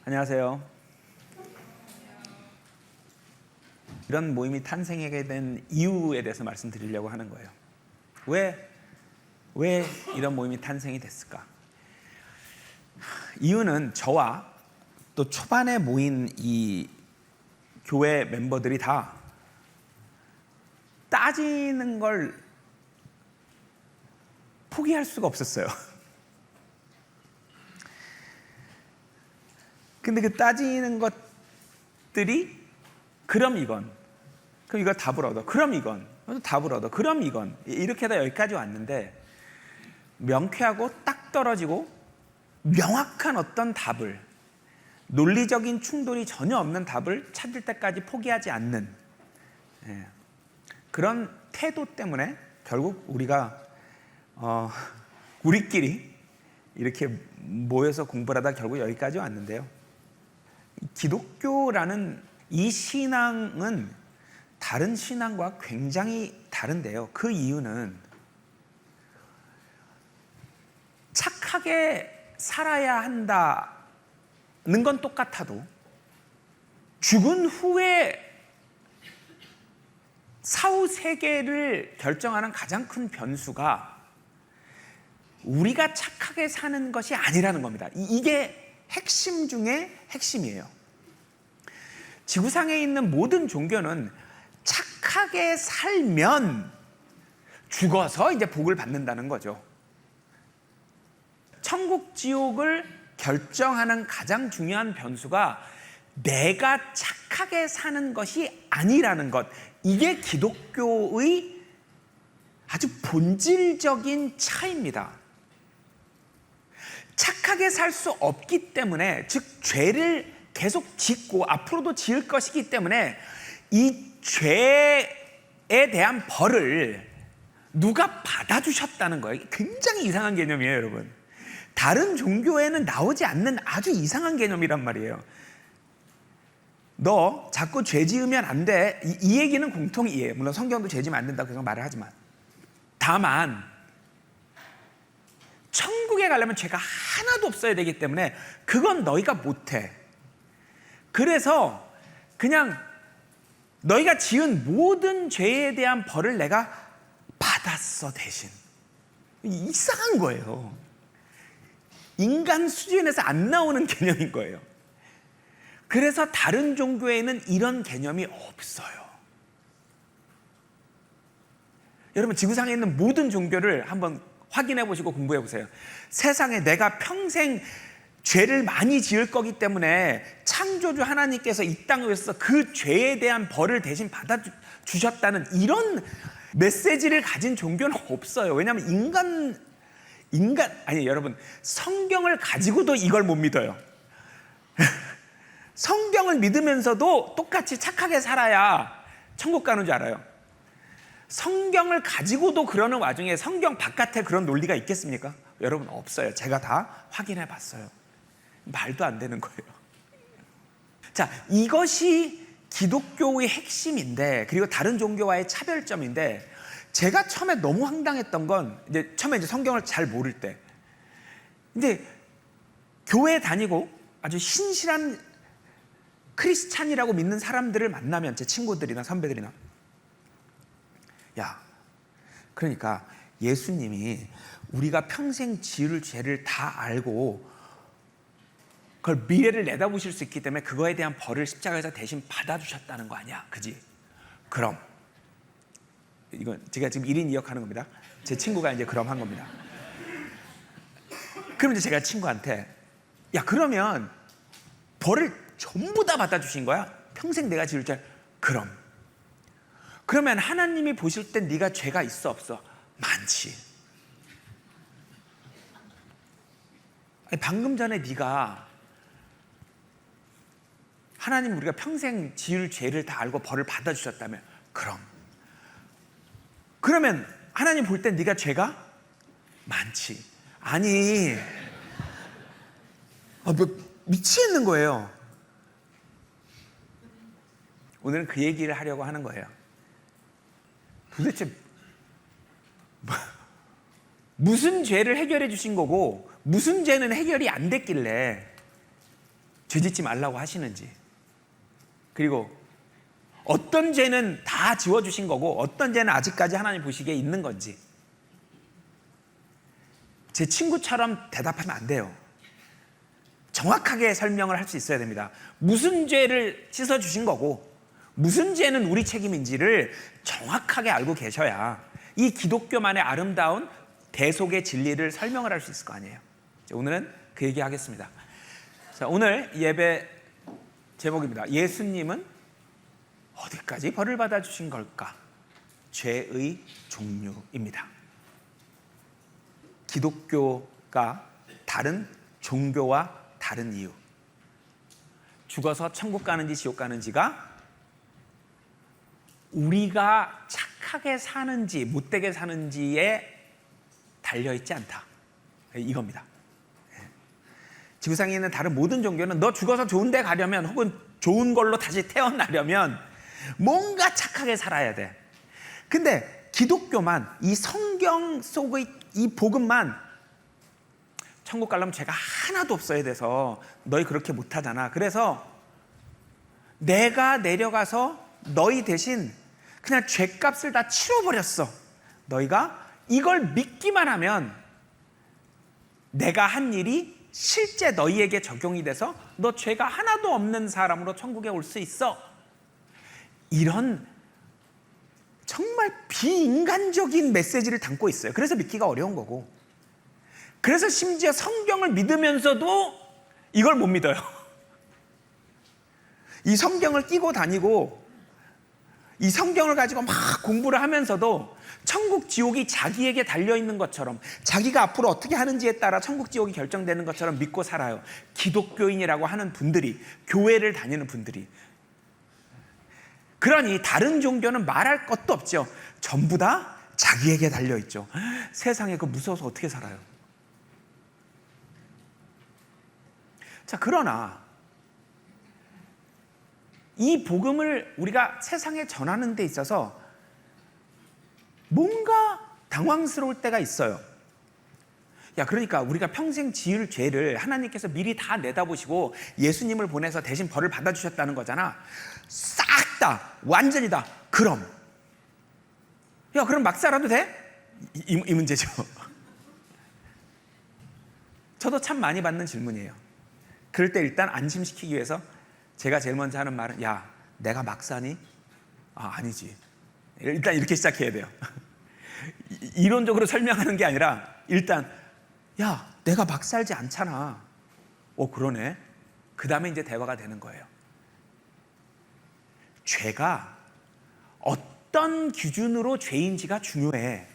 안녕하세요. 이런 모임이 탄생하게 된 이유에 대해서 말씀드리려고 하는 거예요. 왜 이런 모임이 탄생이 됐을까? 이유는 저와 또 초반에 모인 이 교회 멤버들이 다 따지는 걸 포기할 수가 없었어요. 근데 그 따지는 것들이 그럼 이건, 그럼 이거 답을 얻어, 그럼 이건 답을 얻어, 그럼 이건, 이렇게 하다 여기까지 왔는데 명쾌하고 딱 떨어지고 명확한 어떤 답을, 논리적인 충돌이 전혀 없는 답을 찾을 때까지 포기하지 않는 그런 태도 때문에 결국 우리가 우리끼리 이렇게 모여서 공부를 하다 결국 여기까지 왔는데요. 기독교라는 이 신앙은 다른 신앙과 굉장히 다른데요. 그 이유는 착하게 살아야 한다는 건 똑같아도 죽은 후에 사후 세계를 결정하는 가장 큰 변수가 우리가 착하게 사는 것이 아니라는 겁니다. 이게 핵심 중에 핵심이에요. 지구상에 있는 모든 종교는 착하게 살면 죽어서 이제 복을 받는다는 거죠. 천국, 지옥을 결정하는 가장 중요한 변수가 내가 착하게 사는 것이 아니라는 것. 이게 기독교의 아주 본질적인 차이입니다. 착하게 살 수 없기 때문에, 즉 죄를 계속 짓고 앞으로도 지을 것이기 때문에 이 죄에 대한 벌을 누가 받아주셨다는 거예요. 굉장히 이상한 개념이에요, 여러분. 다른 종교에는 나오지 않는 아주 이상한 개념이란 말이에요. 너 자꾸 죄 지으면 안 돼. 이 얘기는 공통이에요. 물론 성경도 죄 지으면 안 된다고 계속 말을 하지만, 다만 천국에 가려면 죄가 하나도 없어야 되기 때문에 그건 너희가 못해. 그래서 그냥 너희가 지은 모든 죄에 대한 벌을 내가 받았어 대신. 이상한 거예요. 인간 수준에서 안 나오는 개념인 거예요. 그래서 다른 종교에는 이런 개념이 없어요. 여러분, 지구상에 있는 모든 종교를 한번 확인해 보시고 공부해 보세요. 세상에 내가 평생 죄를 많이 지을 거기 때문에 창조주 하나님께서 이 땅에 오셔서 그 죄에 대한 벌을 대신 받아주셨다는 이런 메시지를 가진 종교는 없어요. 왜냐하면 아니 여러분, 성경을 가지고도 이걸 못 믿어요. 성경을 믿으면서도 똑같이 착하게 살아야 천국 가는 줄 알아요. 성경을 가지고도 그러는 와중에 성경 바깥에 그런 논리가 있겠습니까? 여러분, 없어요. 제가 다 확인해 봤어요. 말도 안 되는 거예요. 자, 이것이 기독교의 핵심인데, 그리고 다른 종교와의 차별점인데, 제가 처음에 너무 황당했던 건, 처음에 성경을 잘 모를 때, 근데 교회 다니고 아주 신실한 크리스찬이라고 믿는 사람들을 만나면, 제 친구들이나 선배들이나, 야, 그러니까 예수님이 우리가 평생 지을 죄를 다 알고 그걸 미래를 내다보실 수 있기 때문에 그거에 대한 벌을 십자가에서 대신 받아주셨다는 거 아니야, 그지? 그럼 이건 제가 지금 1인 2역 하는 겁니다. 제 친구가 이제 그럼 한 겁니다. 그럼 이제 제가 친구한테, 야, 그러면 벌을 전부 다 받아주신 거야? 평생 내가 지을 죄. 그러면 하나님이 보실 땐 네가 죄가 있어 없어? 많지. 아니, 방금 전에 네가 하나님 우리가 평생 지을 죄를 다 알고 벌을 받아주셨다며? 그러면 하나님 볼 땐 네가 죄가 많지. 아니, 미치겠는 거예요. 오늘은 그 얘기를 하려고 하는 거예요. 도대체 무슨 죄를 해결해 주신 거고 무슨 죄는 해결이 안 됐길래 죄짓지 말라고 하시는지, 그리고 어떤 죄는 다 지워주신 거고 어떤 죄는 아직까지 하나님 보시기에 있는 건지, 제 친구처럼 대답하면 안 돼요. 정확하게 설명을 할 수 있어야 됩니다. 무슨 죄를 씻어주신 거고 무슨 죄는 우리 책임인지를 정확하게 알고 계셔야 이 기독교만의 아름다운 대속의 진리를 설명을 할 수 있을 거 아니에요. 오늘은 그 얘기 하겠습니다. 자, 오늘 예배 제목입니다. 예수님은 어디까지 벌을 받아주신 걸까? 죄의 종류입니다. 기독교가 다른 종교와 다른 이유, 죽어서 천국 가는지 지옥 가는지가 우리가 착하게 사는지 못되게 사는지에 달려있지 않다, 이겁니다. 지구상에 있는 다른 모든 종교는 너 죽어서 좋은 데 가려면 혹은 좋은 걸로 다시 태어나려면 뭔가 착하게 살아야 돼. 근데 기독교만, 이 성경 속의 이 복음만 천국 가려면 죄가 하나도 없어야 돼서 너희 그렇게 못하잖아. 그래서 내가 내려가서 너희 대신 그냥 죄값을 다 치러버렸어. 너희가 이걸 믿기만 하면 내가 한 일이 실제 너희에게 적용이 돼서 너 죄가 하나도 없는 사람으로 천국에 올 수 있어. 이런 정말 비인간적인 메시지를 담고 있어요. 그래서 믿기가 어려운 거고, 그래서 심지어 성경을 믿으면서도 이걸 못 믿어요. 이 성경을 끼고 다니고 이 성경을 가지고 막 공부를 하면서도 천국 지옥이 자기에게 달려있는 것처럼, 자기가 앞으로 어떻게 하는지에 따라 천국 지옥이 결정되는 것처럼 믿고 살아요. 기독교인이라고 하는 분들이, 교회를 다니는 분들이. 그러니 다른 종교는 말할 것도 없죠. 전부 다 자기에게 달려있죠. 세상에 그 무서워서 어떻게 살아요. 자, 그러나 이 복음을 우리가 세상에 전하는 데 있어서 뭔가 당황스러울 때가 있어요. 야, 그러니까 우리가 평생 지을 죄를 하나님께서 미리 다 내다보시고 예수님을 보내서 대신 벌을 받아주셨다는 거잖아. 싹 다, 완전히 다. 그럼 야, 그럼 막 살아도 돼? 이 문제죠. 저도 참 많이 받는 질문이에요. 그럴 때 일단 안심시키기 위해서 제가 제일 먼저 하는 말은, 야, 내가 막 사니? 아니지. 일단 이렇게 시작해야 돼요. 이론적으로 설명하는 게 아니라 일단, 야, 내가 막 살지 않잖아. 그러네. 그 다음에 이제 대화가 되는 거예요. 죄가 어떤 기준으로 죄인지가 중요해.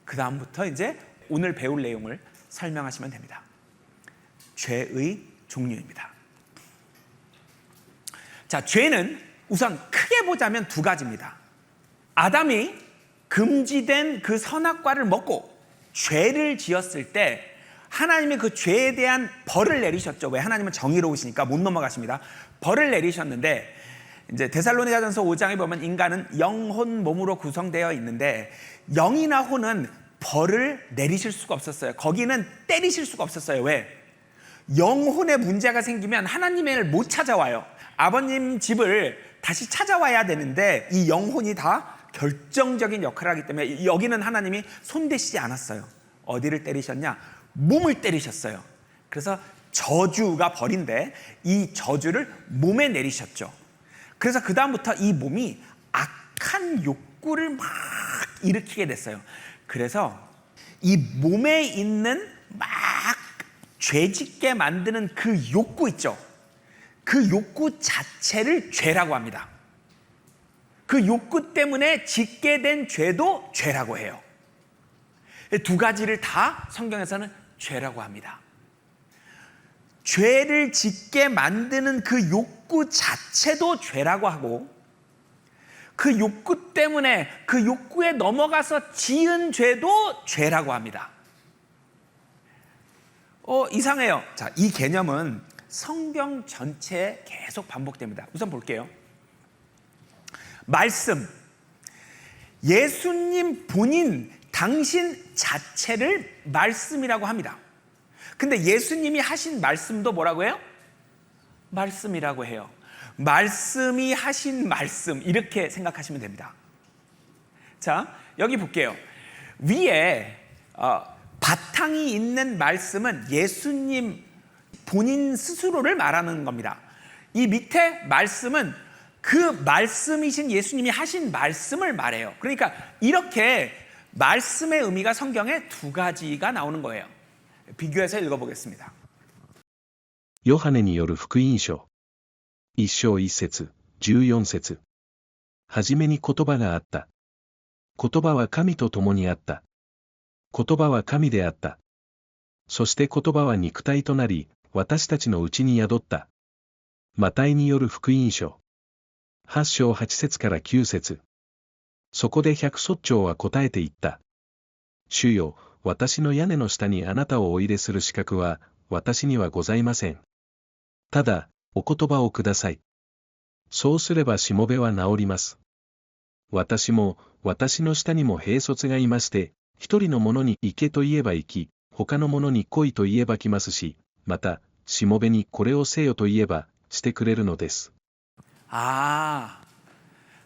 그 다음부터 이제 오늘 배울 내용을 설명하시면 됩니다. 죄의 종류입니다. 자, 죄는 우선 크게 보자면 두 가지입니다. 아담이 금지된 그 선악과를 먹고 죄를 지었을 때 하나님이 그 죄에 대한 벌을 내리셨죠. 왜? 하나님은 정의로우시니까 못 넘어가십니다. 벌을 내리셨는데, 이제 데살로니가전서 5장에 보면 인간은 영혼 몸으로 구성되어 있는데 영이나 혼은 벌을 내리실 수가 없었어요. 거기는 때리실 수가 없었어요. 왜? 영혼에 문제가 생기면 하나님을 못 찾아와요. 아버님 집을 다시 찾아와야 되는데 이 영혼이 다 결정적인 역할을 하기 때문에 여기는 하나님이 손대시지 않았어요. 어디를 때리셨냐? 몸을 때리셨어요. 그래서 저주가 벌인데 이 저주를 몸에 내리셨죠. 그래서 그 다음부터 이 몸이 악한 욕구를 막 일으키게 됐어요. 그래서 이 몸에 있는 막 죄짓게 만드는 그 욕구 있죠. 그 욕구 자체를 죄라고 합니다. 그 욕구 때문에 짓게 된 죄도 죄라고 해요. 두 가지를 다 성경에서는 죄라고 합니다. 죄를 짓게 만드는 그 욕구 자체도 죄라고 하고, 그 욕구 때문에 그 욕구에 넘어가서 지은 죄도 죄라고 합니다. 이상해요. 자, 이 개념은 성경 전체에 계속 반복됩니다. 우선 볼게요. 말씀, 예수님 본인, 당신 자체를 말씀이라고 합니다. 근데 예수님이 하신 말씀도 뭐라고 해요? 말씀이라고 해요. 말씀이 하신 말씀, 이렇게 생각하시면 됩니다. 자, 여기 볼게요. 위에 바탕이 있는 말씀은 예수님 본인 스스로를 말하는 겁니다. 이 밑에 말씀은 그 말씀이신 예수님이 하신 말씀을 말해요. 그러니까 이렇게 말씀의 의미가 성경에 두 가지가 나오는 거예요. 비교해서 읽어보겠습니다. ヨハネによる福音書。一章一節、14節。はじめに言葉があった。言葉は神と共にあった。言葉は神であった。そして言葉は肉体となり、私たちのうちに宿った。マタイによる福音書。8章8節から9節。そこで百卒長は答えて言った。主よ、私の屋根の下にあなたをお入れする資格は、私にはございません。ただ、お言葉をください。そうすればしもべは治ります。私も、私の下にも兵卒がいまして、一人の者に行けと言えば行き、他の者に来いと言えば来ますし、また、しもべにこれをせよと言えば、してくれるのです。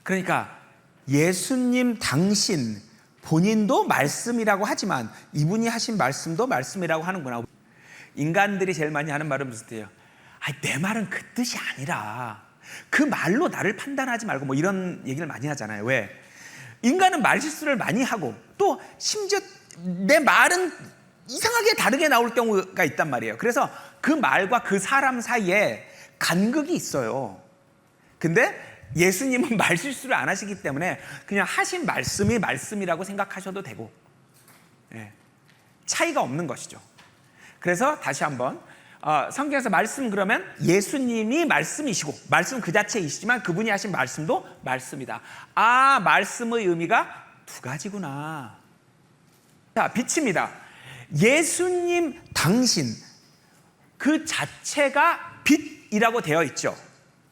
그러니까 예수님 당신 본인도 말씀이라고 하지만 이분이 하신 말씀도 말씀이라고 하는구나. 인간들이 제일 많이 하는 말은 무슨 뜻이에요? 내 말은 그 뜻이 아니라 그 말로 나를 판단하지 말고 뭐 이런 얘기를 많이 하잖아요. 왜? 인간은 말실수를 많이 하고 또 심지어 내 말은 이상하게 다르게 나올 경우가 있단 말이에요. 그래서 그 말과 그 사람 사이에 간극이 있어요. 근데 예수님은 말실수를 안 하시기 때문에 그냥 하신 말씀이 말씀이라고 생각하셔도 되고, 차이가 없는 것이죠. 그래서 다시 한번 성경에서 말씀 그러면 예수님이 말씀이시고 말씀 그 자체이시지만 그분이 하신 말씀도 말씀이다. 말씀의 의미가 두 가지구나. 자, 빛입니다. 예수님 당신 그 자체가 빛이라고 되어 있죠.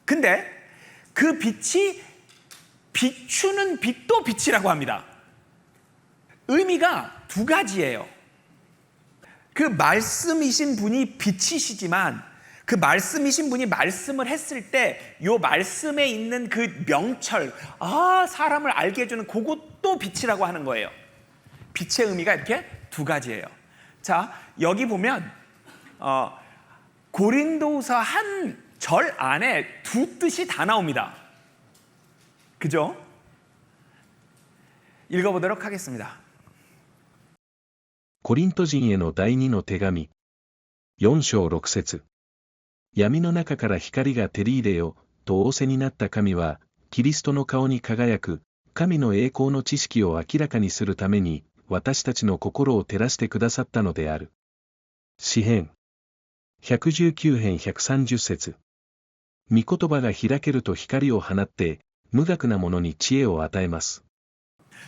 근데 그 빛이 비추는 빛도 빛이라고 합니다. 의미가 두 가지예요. 그 말씀이신 분이 빛이시지만 그 말씀이신 분이 말씀을 했을 때 이 말씀에 있는 그 명철, 사람을 알게 해주는 그것도 빛이라고 하는 거예요. 빛의 의미가 이렇게 두 가지예요. 자, 여기 보면 고린도후서 한 절 안에 두 뜻이 다 나옵니다. 그죠? 읽어보도록 하겠습니다. コリント人への第二の手紙。4章6節。闇の中から光が照り入れよ、と仰せになった神は、キリストの顔に輝く、神の栄光の知識を明らかにするために、私たちの心を照らしてくださったのである。詩編。119編130節。御言葉が開けると光を放って、無学な者に知恵を与えます。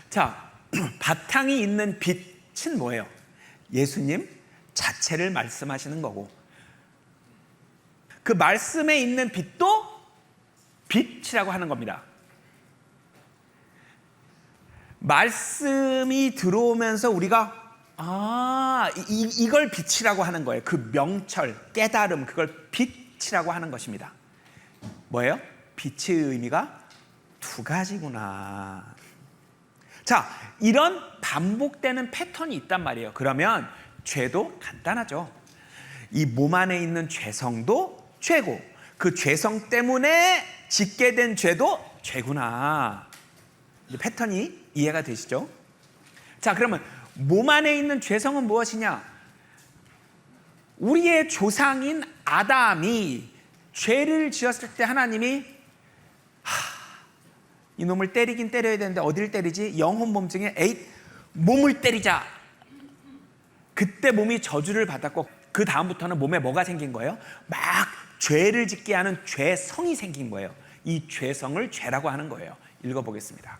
자, 바탕이 있는 빛은 뭐예요? 예수님 자체를 말씀하시는 거고, 그 말씀에 있는 빛도 빛이라고 하는 겁니다. 말씀이 들어오면서 우리가 이걸 빛이라고 하는 거예요. 그 명철, 깨달음, 그걸 빛이라고 하는 것입니다. 뭐예요? 빛의 의미가 두 가지구나. 자, 이런 반복되는 패턴이 있단 말이에요. 그러면 죄도 간단하죠. 이 몸 안에 있는 죄성도 죄고 그 죄성 때문에 짓게 된 죄도 죄구나. 이 패턴이 이해가 되시죠? 자, 그러면 몸 안에 있는 죄성은 무엇이냐? 우리의 조상인 아담이 죄를 지었을 때 하나님이 이놈을 때리긴 때려야 되는데 어딜 때리지? 영혼 몸증에 몸을 때리자. 그때 몸이 저주를 받았고 그 다음부터는 몸에 뭐가 생긴 거예요? 막 죄를 짓게 하는 죄성이 생긴 거예요. 이 죄성을 죄라고 하는 거예요. 읽어보겠습니다.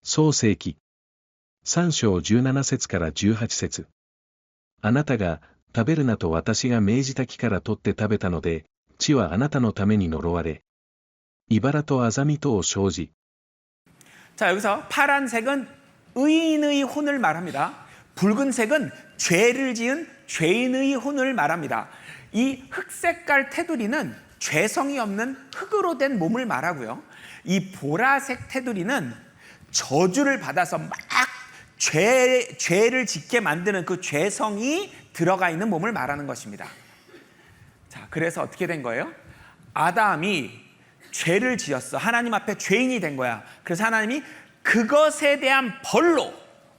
創世記3章17節から18節。あなたが食べるなと私が命じた木から取って食べたので、地はあなたのために呪われ、茨とアザミとを生じ. 자, 여기서 파란색은 의인의 혼을 말합니다. 붉은색은 죄를 지은 죄인의 혼을 말합니다. 이 흑색깔 테두리는 죄성이 없는 흙으로 된 몸을 말하고요. 이 보라색 테두리는 저주를 받아서 막 죄를 짓게 만드는 그 죄성이 들어가 있는 몸을 말하는 것입니다. 자, 그래서 어떻게 된 거예요? 아담이 죄를 지었어. 하나님 앞에 죄인이 된 거야. 그래서 하나님이 그것에 대한 벌로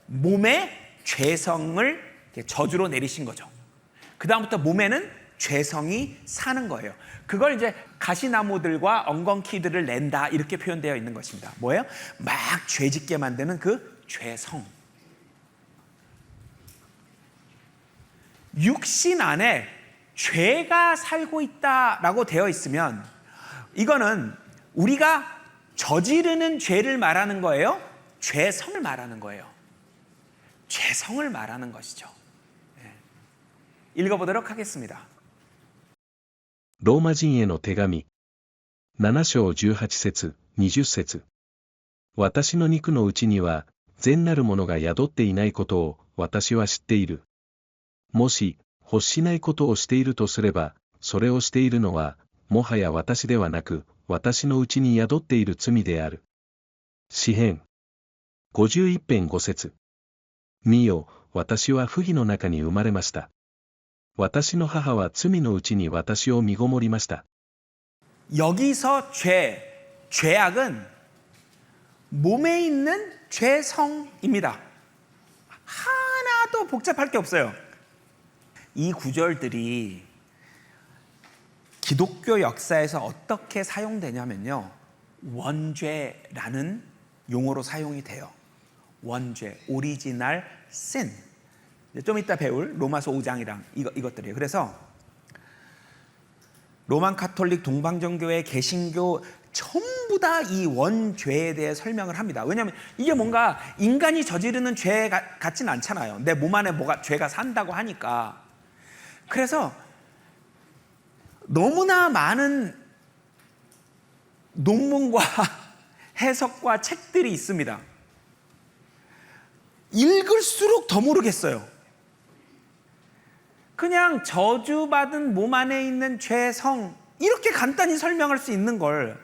몸에 죄성을 저주로 내리신 거죠. 그 다음부터 몸에는 죄성이 사는 거예요. 그걸 이제 가시나무들과 엉겅퀴들을 낸다 이렇게 표현되어 있는 것입니다. 뭐예요? 막 죄짓게 만드는 그 죄성. 육신 안에 죄가 살고 있다라고 되어 있으면 이거는 우리가 저지르는 죄를 말하는 거예요? 죄성을 말하는 거예요. 죄성을 말하는 것이죠. 읽어보도록 하겠습니다. ローマ人への手紙。7章18節、20節。私の肉のうちには、善なるものが宿っていないことを私は知っている。もし、欲しないことをしているとすれば、それをしているのは、もはや私ではなく、私のうちに宿っている罪である。詩編。51編5節。見よ、私は不義の中に生まれました。私の母は罪のうちに私を身ごもりました。 여기서 죄악은 몸에 있는 죄성입니다. 하나도 복잡할 게 없어요. 이 구절들이 기독교 역사에서 어떻게 사용되냐면요. 원죄라는 용어로 사용이 돼요. 원죄, 오리지널 sin. 좀 이따 배울 로마서 5장이랑 이것들이에요. 그래서 로만 카톨릭, 동방정교회, 개신교 전부 다 이 원죄에 대해 설명을 합니다. 왜냐하면 이게 뭔가 인간이 저지르는 죄 같진 않잖아요. 내 몸 안에 뭐가 죄가 산다고 하니까. 그래서 너무나 많은 논문과 해석과 책들이 있습니다. 읽을수록 더 모르겠어요. 그냥 저주받은 몸 안에 있는 죄성 이렇게 간단히 설명할 수 있는 걸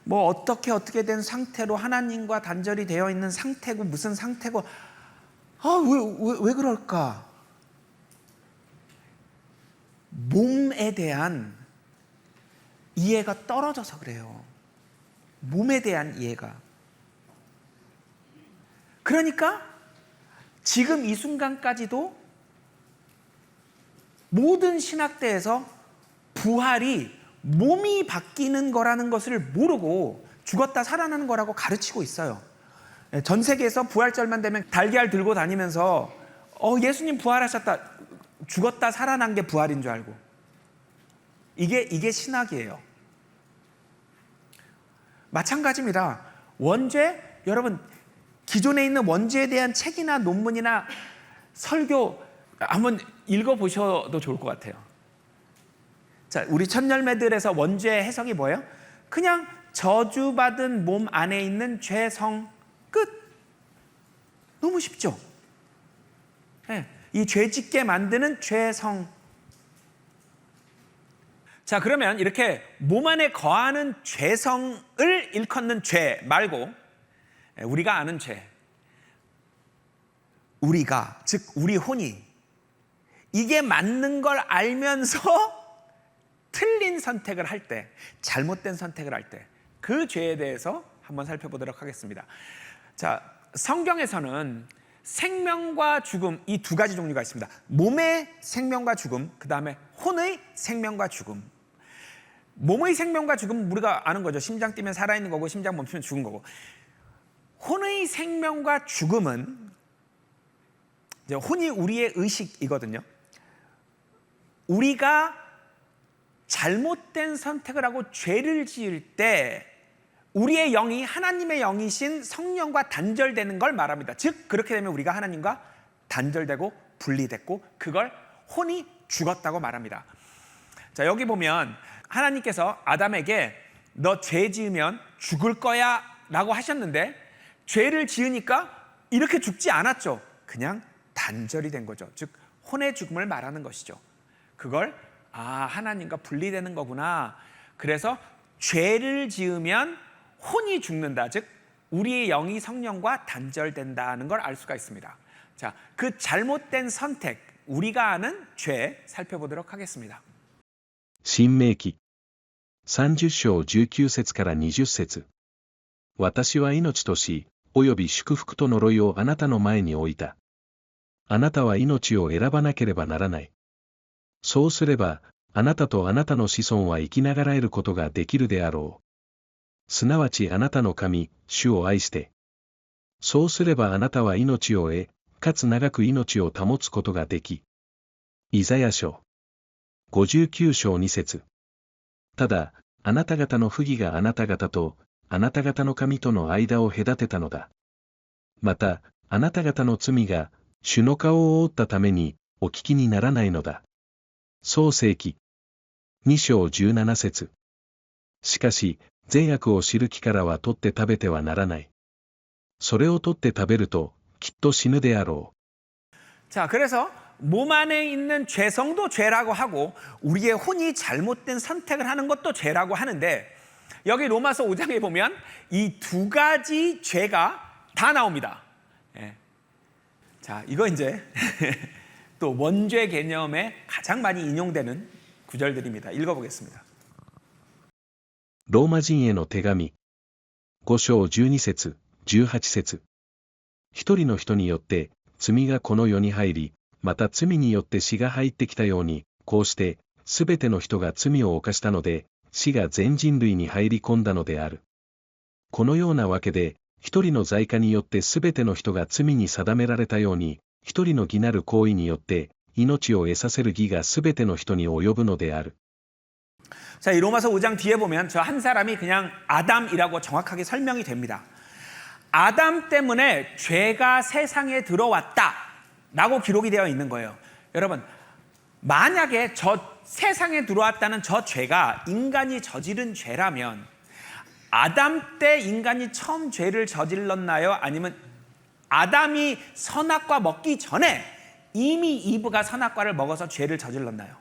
뭐 어떻게 된 상태로 하나님과 단절이 되어 있는 상태고 무슨 상태고 왜 그럴까? 몸에 대한 이해가 떨어져서 그래요. 몸에 대한 이해가. 그러니까 지금 이 순간까지도 모든 신학대에서 부활이 몸이 바뀌는 거라는 것을 모르고 죽었다 살아나는 거라고 가르치고 있어요. 전 세계에서 부활절만 되면 달걀 들고 다니면서 예수님 부활하셨다. 죽었다 살아난 게 부활인 줄 알고. 이게 신학이에요. 마찬가지입니다. 원죄, 여러분 기존에 있는 원죄에 대한 책이나 논문이나 설교 한번 읽어보셔도 좋을 것 같아요. 자, 우리 첫열매들에서 원죄의 해석이 뭐예요? 그냥 저주받은 몸 안에 있는 죄성 끝. 너무 쉽죠? 네, 이 죄짓게 만드는 죄성. 자, 그러면 이렇게 몸 안에 거하는 죄성을 일컫는 죄 말고 우리가 아는 죄, 우리가 즉 우리 혼이 이게 맞는 걸 알면서 틀린 선택을 할 때, 잘못된 선택을 할 때 그 죄에 대해서 한번 살펴보도록 하겠습니다. 자, 성경에서는 생명과 죽음 이 두 가지 종류가 있습니다. 몸의 생명과 죽음, 그 다음에 혼의 생명과 죽음. 몸의 생명과 죽음 우리가 아는 거죠. 심장 뛰면 살아있는 거고 심장 멈추면 죽은 거고. 혼의 생명과 죽음은 이제 혼이 우리의 의식이거든요. 우리가 잘못된 선택을 하고 죄를 지을 때 우리의 영이 하나님의 영이신 성령과 단절되는 걸 말합니다. 즉 그렇게 되면 우리가 하나님과 단절되고 분리됐고 그걸 혼이 죽었다고 말합니다. 자, 여기 보면 하나님께서 아담에게 너 죄 지으면 죽을 거야 라고 하셨는데 죄를 지으니까 이렇게 죽지 않았죠. 그냥 단절이 된 거죠. 즉 혼의 죽음을 말하는 것이죠. 그걸 하나님과 분리되는 거구나. 그래서 죄를 지으면 혼이 죽는다. 즉 우리의 영이 성령과 단절된다는 걸 알 수가 있습니다. 자, 그 잘못된 선택, 우리가 아는 죄 살펴보도록 하겠습니다. 新明記30章19節から20節私は命と死、および祝福と呪いをあなたの前に置いた。あなたは命を選ばなければならない。そうすれば、あなたとあなたの子孫は生きながらえることができるであろう。すなわちあなたの神、主を愛して。そうすればあなたは命を得、かつ長く命を保つことができ。イザヤ書59章2節ただ、あなた方の不義があなた方と、あなた方の神との間を隔てたのだ。また、あなた方の罪が、主の顔を覆ったために、お聞きにならないのだ。創世記2章17節しかし、善悪を知る木からは取って食べてはならない。それを取って食べると、きっと死ぬであろう。 자, 그래서 몸 안에 있는 죄성도 죄라고 하고 우리의 혼이 잘못된 선택을 하는 것도 죄라고 하는데 여기 로마서 5장에 보면 이 두 가지 죄가 다 나옵니다. 예. 자, 이거 이제 또 원죄 개념에 가장 많이 인용되는 구절들입니다. 읽어보겠습니다. ローマ人への手紙5章12節18節一人の人によって罪がこの世に入り、また罪によって死が入ってきたように、こうしてすべての人が罪を犯したので、死が全人類に入り込んだのである。このようなわけで、一人の罪過によってすべての人が罪に定められたように、一人の義なる行為によって、命を得させる義がすべての人に及ぶのである。 자, 이 로마서 5장 뒤에 보면 저 한 사람이 그냥 아담이라고 정확하게 설명이 됩니다. 아담 때문에 죄가 세상에 들어왔다라고 기록이 되어 있는 거예요. 여러분, 만약에 저 세상에 들어왔다는 저 죄가 인간이 저지른 죄라면 아담 때 인간이 처음 죄를 저질렀나요? 아니면 아담이 선악과 먹기 전에 이미 이브가 선악과를 먹어서 죄를 저질렀나요?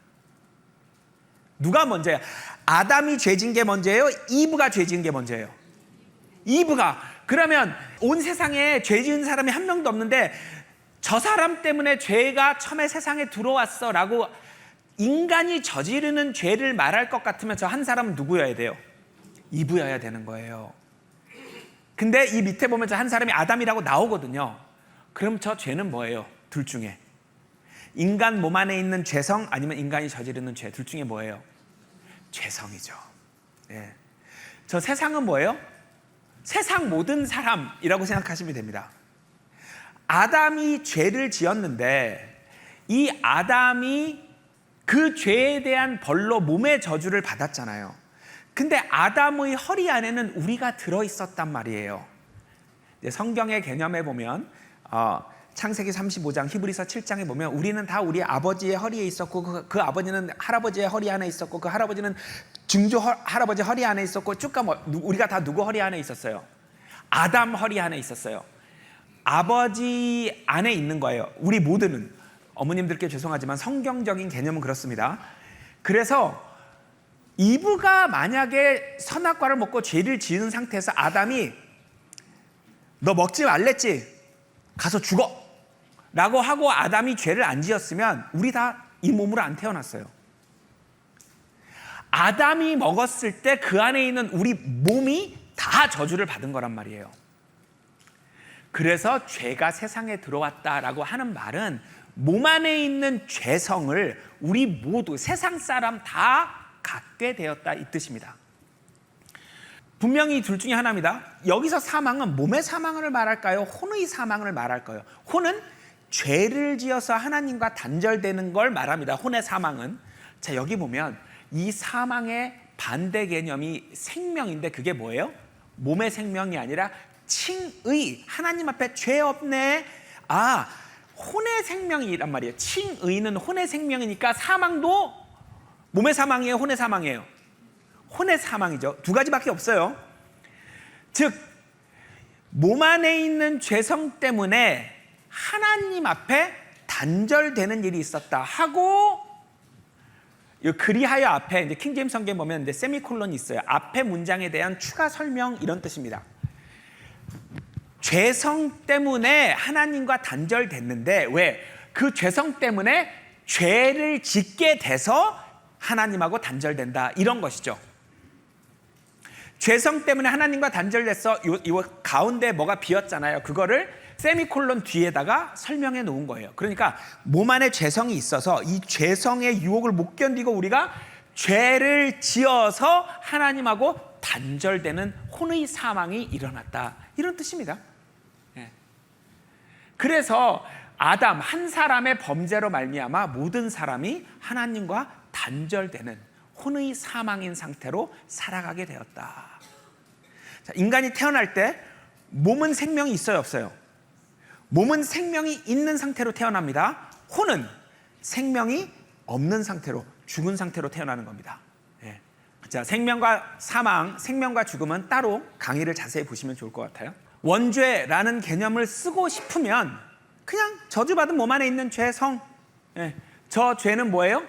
누가 먼저예요? 아담이 죄진 게 먼저예요? 이브가 죄진 게 먼저예요? 이브가. 그러면 온 세상에 죄 지은 사람이 한 명도 없는데 저 사람 때문에 죄가 처음에 세상에 들어왔어 라고 인간이 저지르는 죄를 말할 것 같으면 저 한 사람은 누구여야 돼요? 이브여야 되는 거예요. 근데 이 밑에 보면 저 한 사람이 아담이라고 나오거든요. 그럼 저 죄는 뭐예요? 둘 중에 인간 몸 안에 있는 죄성 아니면 인간이 저지르는 죄, 둘 중에 뭐예요? 죄성이죠. 예. 저 세상은 뭐예요? 세상 모든 사람이라고 생각하시면 됩니다. 아담이 죄를 지었는데 이 아담이 그 죄에 대한 벌로 몸의 저주를 받았잖아요. 근데 아담의 허리 안에는 우리가 들어있었단 말이에요. 성경의 개념에 보면 창세기 35장, 히브리서 7장에 보면 우리는 다 우리 아버지의 허리에 있었고 그 아버지는 할아버지의 허리 안에 있었고 그 할아버지는 증조 할아버지 허리 안에 있었고 쭉 가면 우리가 다 누구 허리 안에 있었어요? 아담 허리 안에 있었어요. 아버지 안에 있는 거예요. 우리 모두는. 어머님들께 죄송하지만 성경적인 개념은 그렇습니다. 그래서 이브가 만약에 선악과를 먹고 죄를 지은 상태에서 아담이 너 먹지 말랬지? 가서 죽어! 라고 하고 아담이 죄를 안 지었으면 우리 다 이 몸으로 안 태어났어요. 아담이 먹었을 때 그 안에 있는 우리 몸이 다 저주를 받은 거란 말이에요. 그래서 죄가 세상에 들어왔다라고 하는 말은 몸 안에 있는 죄성을 우리 모두 세상 사람 다 갖게 되었다 이 뜻입니다. 분명히 둘 중에 하나입니다. 여기서 사망은 몸의 사망을 말할까요? 혼의 사망을 말할까요? 혼은 죄를 지어서 하나님과 단절되는 걸 말합니다. 혼의 사망은. 자, 여기 보면 이 사망의 반대 개념이 생명인데 그게 뭐예요? 몸의 생명이 아니라 칭의. 하나님 앞에 죄 없네. 혼의 생명이란 말이에요. 칭의는 혼의 생명이니까 사망도 몸의 사망이에요? 혼의 사망이에요? 혼의 사망이죠. 두 가지밖에 없어요. 즉 몸 안에 있는 죄성 때문에 하나님 앞에 단절되는 일이 있었다 하고 이 그리하여 앞에 이제 킹제임스 성경 보면 이제 세미콜론이 있어요. 앞에 문장에 대한 추가 설명 이런 뜻입니다. 죄성 때문에 하나님과 단절됐는데 왜? 그 죄성 때문에 죄를 짓게 돼서 하나님하고 단절된다 이런 것이죠. 죄성 때문에 하나님과 단절됐어. 이 가운데 뭐가 비었잖아요. 그거를 세미콜론 뒤에다가 설명해 놓은 거예요. 그러니까 몸 안에 죄성이 있어서 이 죄성의 유혹을 못 견디고 우리가 죄를 지어서 하나님하고 단절되는 혼의 사망이 일어났다 이런 뜻입니다. 그래서 아담 한 사람의 범죄로 말미암아 모든 사람이 하나님과 단절되는 혼의 사망인 상태로 살아가게 되었다. 자, 인간이 태어날 때 몸은 생명이 있어요, 없어요? 몸은 생명이 있는 상태로 태어납니다. 혼은 생명이 없는 상태로, 죽은 상태로 태어나는 겁니다. 예. 자, 생명과 사망, 생명과 죽음은 따로 강의를 자세히 보시면 좋을 것 같아요. 원죄라는 개념을 쓰고 싶으면 그냥 저주받은 몸 안에 있는 죄성, 예. 저 죄는 뭐예요?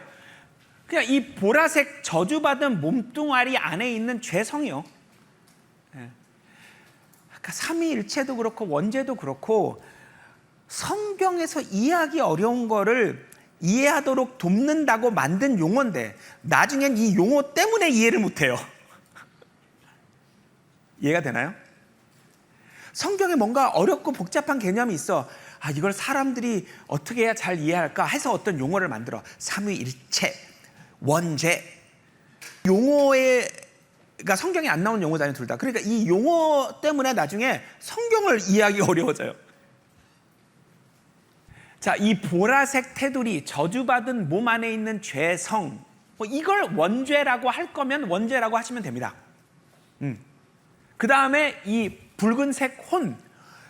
그냥 이 보라색 저주받은 몸뚱아리 안에 있는 죄성이요. 예. 그러니까 삼위일체도 그렇고 원죄도 그렇고 성경에서 이해하기 어려운 거를 이해하도록 돕는다고 만든 용어인데 나중엔 이 용어 때문에 이해를 못해요. 이해가 되나요? 성경에 뭔가 어렵고 복잡한 개념이 있어. 이걸 사람들이 어떻게 해야 잘 이해할까 해서 어떤 용어를 만들어. 삼위일체, 원죄. 용어가 성경에 안 나오는 용어잖아요, 둘 다. 그러니까 이 용어 때문에 나중에 성경을 이해하기 어려워져요. 자, 이 보라색 테두리, 저주받은 몸 안에 있는 죄성, 이걸 원죄라고 할 거면 원죄라고 하시면 됩니다. 그 다음에 이 붉은색 혼,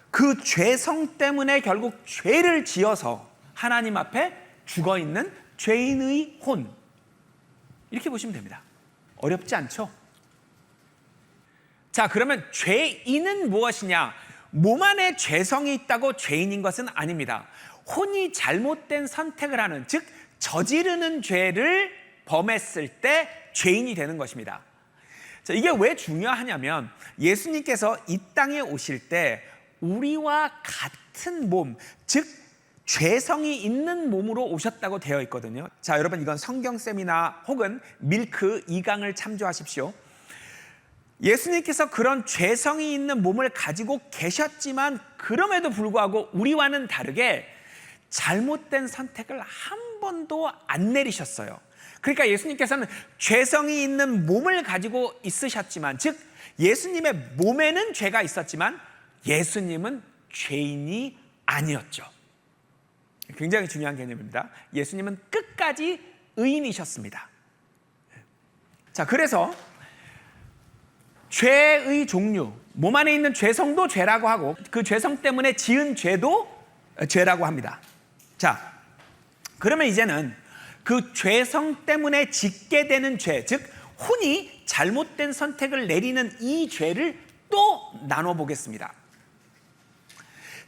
그 죄성 때문에 결국 죄를 지어서 하나님 앞에 죽어있는 죄인의 혼, 이렇게 보시면 됩니다. 어렵지 않죠? 자, 그러면 죄인은 무엇이냐? 몸 안에 죄성이 있다고 죄인인 것은 아닙니다. 혼이 잘못된 선택을 하는, 즉 저지르는 죄를 범했을 때 죄인이 되는 것입니다. 자, 이게 왜 중요하냐면 예수님께서 이 땅에 오실 때 우리와 같은 몸, 즉 죄성이 있는 몸으로 오셨다고 되어 있거든요. 자, 여러분 이건 성경 세미나 혹은 밀크 2강을 참조하십시오. 예수님께서 그런 죄성이 있는 몸을 가지고 계셨지만 그럼에도 불구하고 우리와는 다르게 잘못된 선택을 한 번도 안 내리셨어요. 그러니까 예수님께서는 죄성이 있는 몸을 가지고 있으셨지만, 즉 예수님의 몸에는 죄가 있었지만 예수님은 죄인이 아니었죠. 굉장히 중요한 개념입니다. 예수님은 끝까지 의인이셨습니다. 자, 그래서 죄의 종류, 몸 안에 있는 죄성도 죄라고 하고 그 죄성 때문에 지은 죄도 죄라고 합니다. 자, 그러면 이제는 그 죄성 때문에 짓게 되는 죄, 즉 혼이 잘못된 선택을 내리는 이 죄를 또 나눠보겠습니다.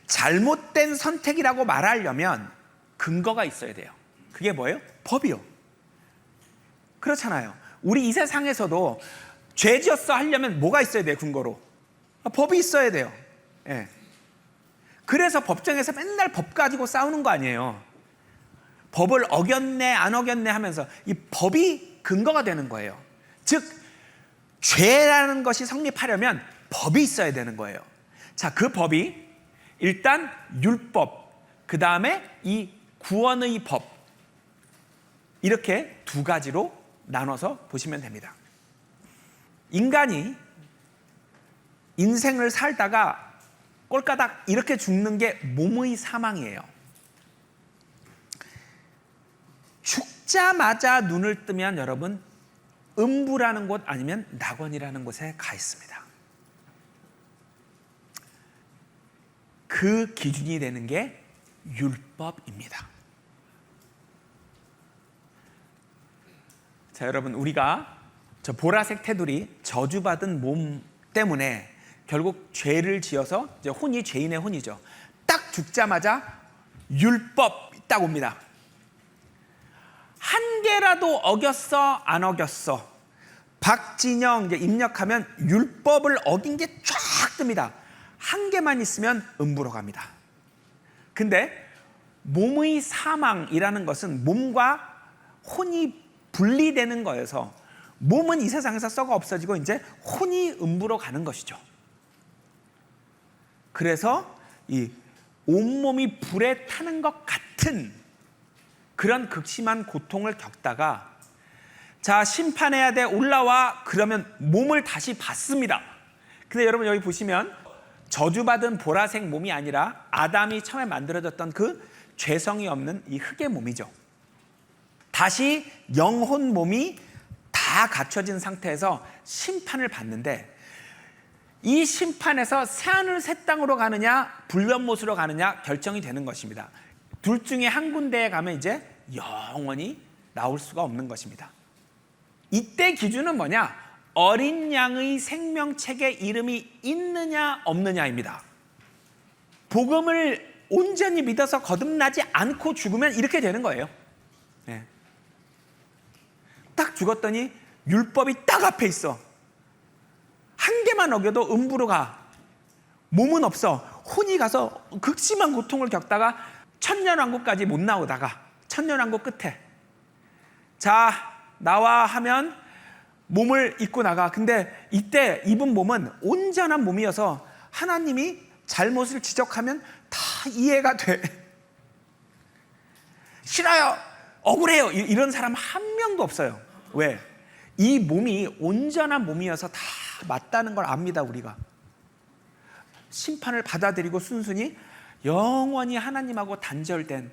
잘못된 선택이라고 말하려면 근거가 있어야 돼요. 그게 뭐예요? 법이요. 그렇잖아요. 우리 이 세상에서도 죄 지었어 하려면 뭐가 있어야 돼요? 근거로. 법이 있어야 돼요. 예. 그래서 법정에서 맨날 법 가지고 싸우는 거 아니에요. 법을 어겼네 안 어겼네 하면서 이 법이 근거가 되는 거예요. 즉 죄라는 것이 성립하려면 법이 있어야 되는 거예요. 자, 그 법이 일단 율법, 그 다음에 이 구원의 법, 이렇게 두 가지로 나눠서 보시면 됩니다. 인간이 인생을 살다가 꼴까닥 이렇게 죽는 게 몸의 사망이에요. 죽자마자 눈을 뜨면 여러분 음부라는 곳 아니면 낙원이라는 곳에 가 있습니다. 그 기준이 되는 게 율법입니다. 자, 여러분 우리가 저 보라색 테두리 저주받은 몸 때문에 결국 죄를 지어서 이제 혼이 죄인의 혼이죠. 딱 죽자마자 율법 딱 옵니다. 한 개라도 어겼어, 안 어겼어. 박진영 이제 입력하면 율법을 어긴 게 쫙 뜹니다. 한 개만 있으면 음부로 갑니다. 근데 몸의 사망이라는 것은 몸과 혼이 분리되는 거여서 몸은 이 세상에서 썩어 없어지고 이제 혼이 음부로 가는 것이죠. 그래서 이 온몸이 불에 타는 것 같은 그런 극심한 고통을 겪다가 자, 심판해야 돼, 올라와. 그러면 몸을 다시 받습니다. 근데 여러분 여기 보시면 저주받은 보라색 몸이 아니라 아담이 처음에 만들어졌던 그 죄성이 없는 이 흙의 몸이죠. 다시 영혼 몸이 다 갖춰진 상태에서 심판을 받는데 이 심판에서 새하늘 새 땅으로 가느냐 불변못으로 가느냐 결정이 되는 것입니다. 둘 중에 한 군데에 가면 이제 영원히 나올 수가 없는 것입니다. 이때 기준은 뭐냐? 어린 양의 생명책에 이름이 있느냐 없느냐입니다. 복음을 온전히 믿어서 거듭나지 않고 죽으면 이렇게 되는 거예요. 네. 딱 죽었더니 율법이 딱 앞에 있어. 한 개만 어겨도 음부로 가. 몸은 없어. 혼이 가서 극심한 고통을 겪다가 천년왕국까지 못 나오다가 천년왕국 끝에 자 나와 하면 몸을 입고 나가. 근데 이때 입은 몸은 온전한 몸이어서 하나님이 잘못을 지적하면 다 이해가 돼. 싫어요, 억울해요, 이런 사람 한 명도 없어요. 왜? 이 몸이 온전한 몸이어서 다 맞다는 걸 압니다. 우리가 심판을 받아들이고 순순히 영원히 하나님하고 단절된,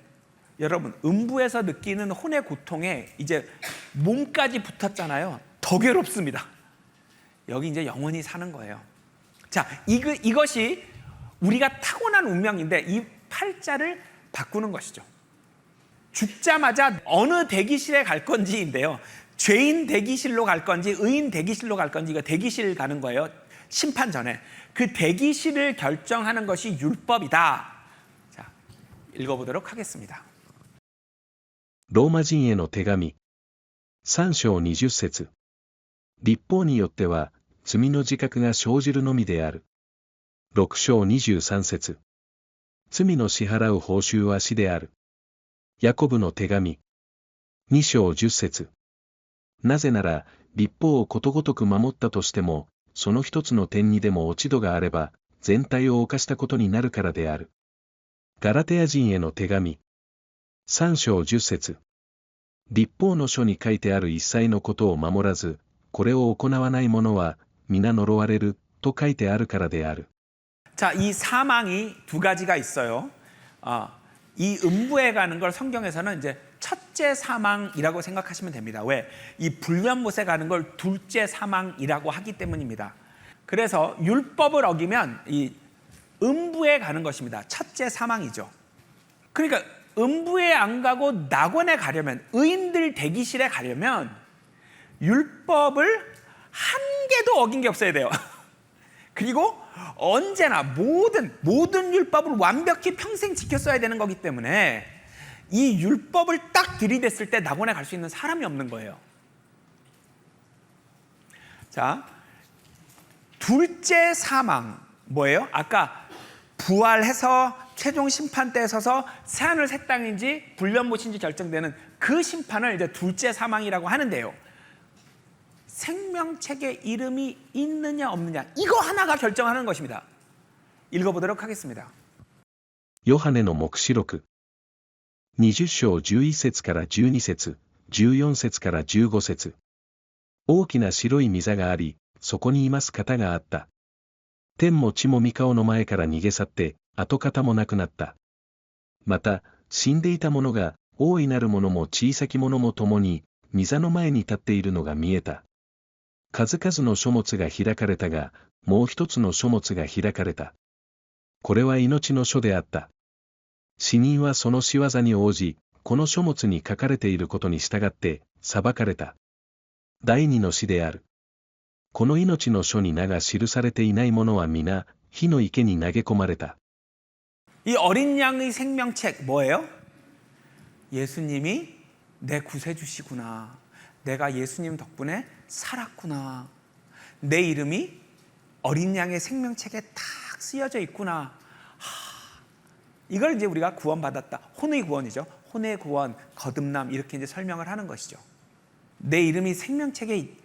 여러분 음부에서 느끼는 혼의 고통에 이제 몸까지 붙었잖아요. 더 괴롭습니다. 여기 이제 영원히 사는 거예요. 자, 이것이 우리가 타고난 운명인데 이 팔자를 바꾸는 것이죠. 죽자마자 어느 대기실에 갈 건지인데요. 죄인 대기실로 갈 건지 의인 대기실로 갈 건지, 이거 대기실 가는 거예요. 심판 전에. 그 대기실을 결정하는 것이 율법이다. 자, 읽어보도록 하겠습니다. ローマ人への手紙3章20節立法によっては罪の自覚が生じるのみである。6章23節罪の支払う報酬は死である。ヤコブの手紙2章10節なぜなら立法をことごとく守ったとしてもその一つの点にでも落ち度があれば全体を犯したことになるからである。ガラテヤ人への手紙3章10節立法の書に書いてある一切のことを守らず、これを行わない者は皆呪われると書いてあるからである。 자, 이 사망이 두 가지가 있어요. 이 음부에 가는 걸 성경에서는 이제 첫째 사망이라고 생각하시면 됩니다. 왜? 이 불면못에 가는 걸 둘째 사망이라고 하기 때문입니다. 그래서 율법을 어기면 이 음부에 가는 것입니다. 첫째 사망이죠. 그러니까 음부에 안 가고 낙원에 가려면, 의인들 대기실에 가려면 율법을 한 개도 어긴 게 없어야 돼요. 그리고 언제나 모든 율법을 완벽히 평생 지켰어야 되는 거기 때문에 이 율법을 딱 들이댔을 때 낙원에 갈 수 있는 사람이 없는 거예요. 자, 둘째 사망 뭐예요? 아까 부활해서 최종 심판대에 서서 새하늘 새 땅인지 불변못인지 결정되는 그 심판을 이제 둘째 사망이라고 하는데요. 생명책에 이름이 있느냐 없느냐, 이거 하나가 결정하는 것입니다. 읽어보도록 하겠습니다. ヨハネの黙示録20章11節から12節14節から15節大きな白い御座があり、そこにいます方があった。天も地も御顔の前から逃げ去って跡形もなくなった。また死んでいた者が大いなる者も小さき者も共に御座の前に立っているのが見えた。数々の書物が開かれたが、もう一つの書物が開かれた。これは命の書であった。死人はその仕業に応じ、この書物に書かれていることに従って裁かれた。第二の死である。この命の書に名が記されていない者は皆火の池に投げ込まれた。 이 어린 양의 생명책 뭐예요? 예수님이 내 구세주시구나. 내가 예수님 덕분에 살았구나. 내 이름이 어린 양의 생명책에 딱 쓰여져 있구나. 이걸 이제 우리가 구원받았다. 혼의 구원이죠. 혼의 구원, 거듭남 이렇게 이제 설명을 하는 것이죠. 내 이름이 생명책에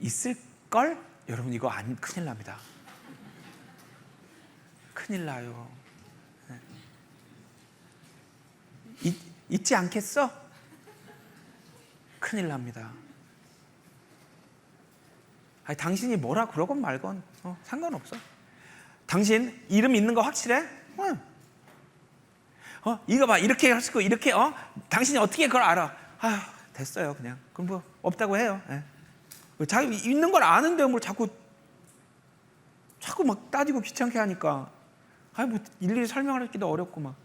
있을 걸? 여러분 이거 큰일 납니다. 큰일 나요. 있지 않겠어? 큰일 납니다. 아니, 당신이 뭐라 그러건 말건 상관없어. 당신 이름 있는 거 확실해? 이거 봐 이렇게 할 수 있고 이렇게 당신이 어떻게 그걸 알아? 됐어요 그냥. 그럼 뭐 없다고 해요. 자기 있는 걸 아는데 뭘 자꾸 막 따지고 귀찮게 하니까 뭐 일일이 설명하기도 어렵고 막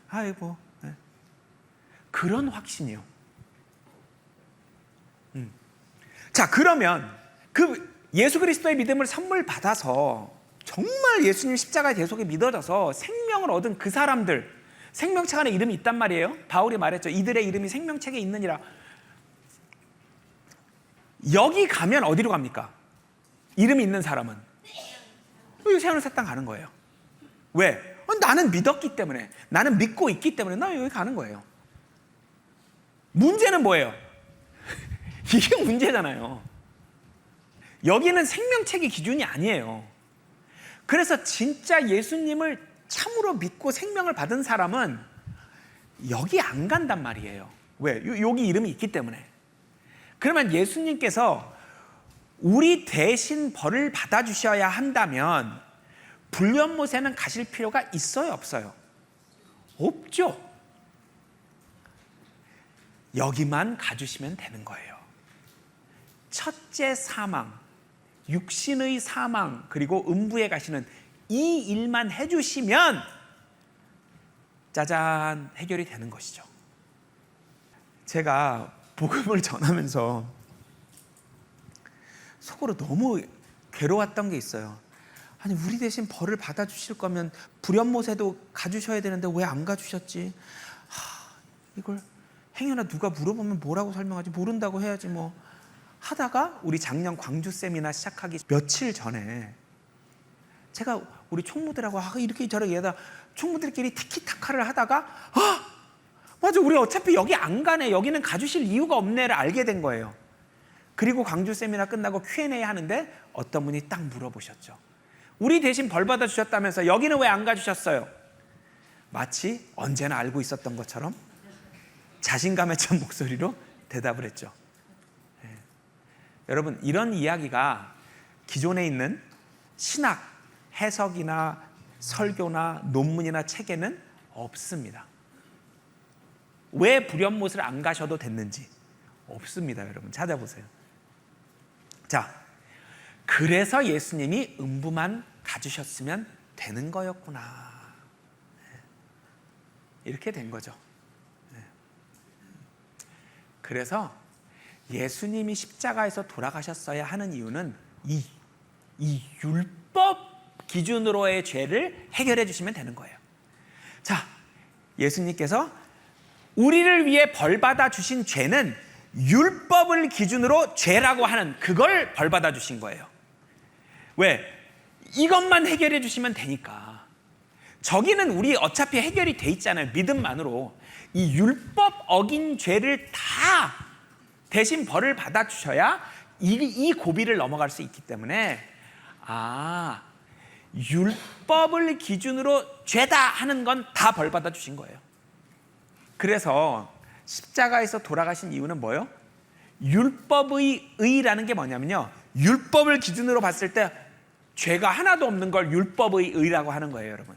아이고 그런 확신이요. 자 그러면 그 예수 그리스도의 믿음을 선물 받아서 정말 예수님 십자가의 대속에 믿어져서 생명을 얻은 그 사람들, 생명책 안에 이름이 있단 말이에요. 바울이 말했죠. 이들의 이름이 생명책에 있느니라. 여기 가면 어디로 갑니까? 이름이 있는 사람은 새하늘 새 땅 가는 거예요. 왜? 나는 믿었기 때문에, 나는 믿고 있기 때문에 나 여기 가는 거예요. 문제는 뭐예요? 이게 문제잖아요. 여기는 생명책의 기준이 아니에요. 그래서 진짜 예수님을 참으로 믿고 생명을 받은 사람은 여기 안 간단 말이에요. 왜? 여기 이름이 있기 때문에. 그러면 예수님께서 우리 대신 벌을 받아주셔야 한다면 불련못에는 가실 필요가 있어요? 없어요? 없죠. 여기만 가주시면 되는 거예요. 첫째 사망, 육신의 사망, 그리고 음부에 가시는 이 일만 해주시면 짜잔 해결이 되는 것이죠. 제가 복음을 전하면서 속으로 너무 괴로웠던 게 있어요. 아니 우리 대신 벌을 받아주실 거면 불연못에도 가주셔야 되는데 왜 안 가주셨지? 이걸 행여나 누가 물어보면 뭐라고 설명하지? 모른다고 해야지 뭐 하다가 우리 작년 광주 세미나 시작하기 며칠 전에 제가 우리 총무들하고 이렇게 저렇게 하다 총무들끼리 티키타카를 하다가 맞아 우리 어차피 여기 안 가네, 여기는 가주실 이유가 없네를 알게 된 거예요. 그리고 광주 세미나 끝나고 Q&A 하는데 어떤 분이 딱 물어보셨죠. 우리 대신 벌 받아주셨다면서 여기는 왜 안 가주셨어요? 마치 언제나 알고 있었던 것처럼 자신감에 찬 목소리로 대답을 했죠. 여러분 이런 이야기가 기존에 있는 신학, 해석이나 설교나 논문이나 책에는 없습니다. 왜 불연못을 안 가셔도 됐는지 없습니다. 여러분 찾아보세요. 자, 그래서 예수님이 음부만 가주셨으면 되는 거였구나. 이렇게 된 거죠. 그래서 예수님이 십자가에서 돌아가셨어야 하는 이유는 이 율법 기준으로의 죄를 해결해 주시면 되는 거예요. 자, 예수님께서 우리를 위해 벌 받아 주신 죄는 율법을 기준으로 죄라고 하는 그걸 벌 받아 주신 거예요. 왜? 이것만 해결해 주시면 되니까. 저기는 우리 어차피 해결이 돼 있잖아요. 믿음만으로. 이 율법 어긴 죄를 다 대신 벌을 받아 주셔야 이 고비를 넘어갈 수 있기 때문에 율법을 기준으로 죄다 하는 건 다 벌 받아 주신 거예요. 그래서 십자가에서 돌아가신 이유는 뭐예요? 율법의 의라는 게 뭐냐면요, 율법을 기준으로 봤을 때 죄가 하나도 없는 걸 율법의 의라고 하는 거예요. 여러분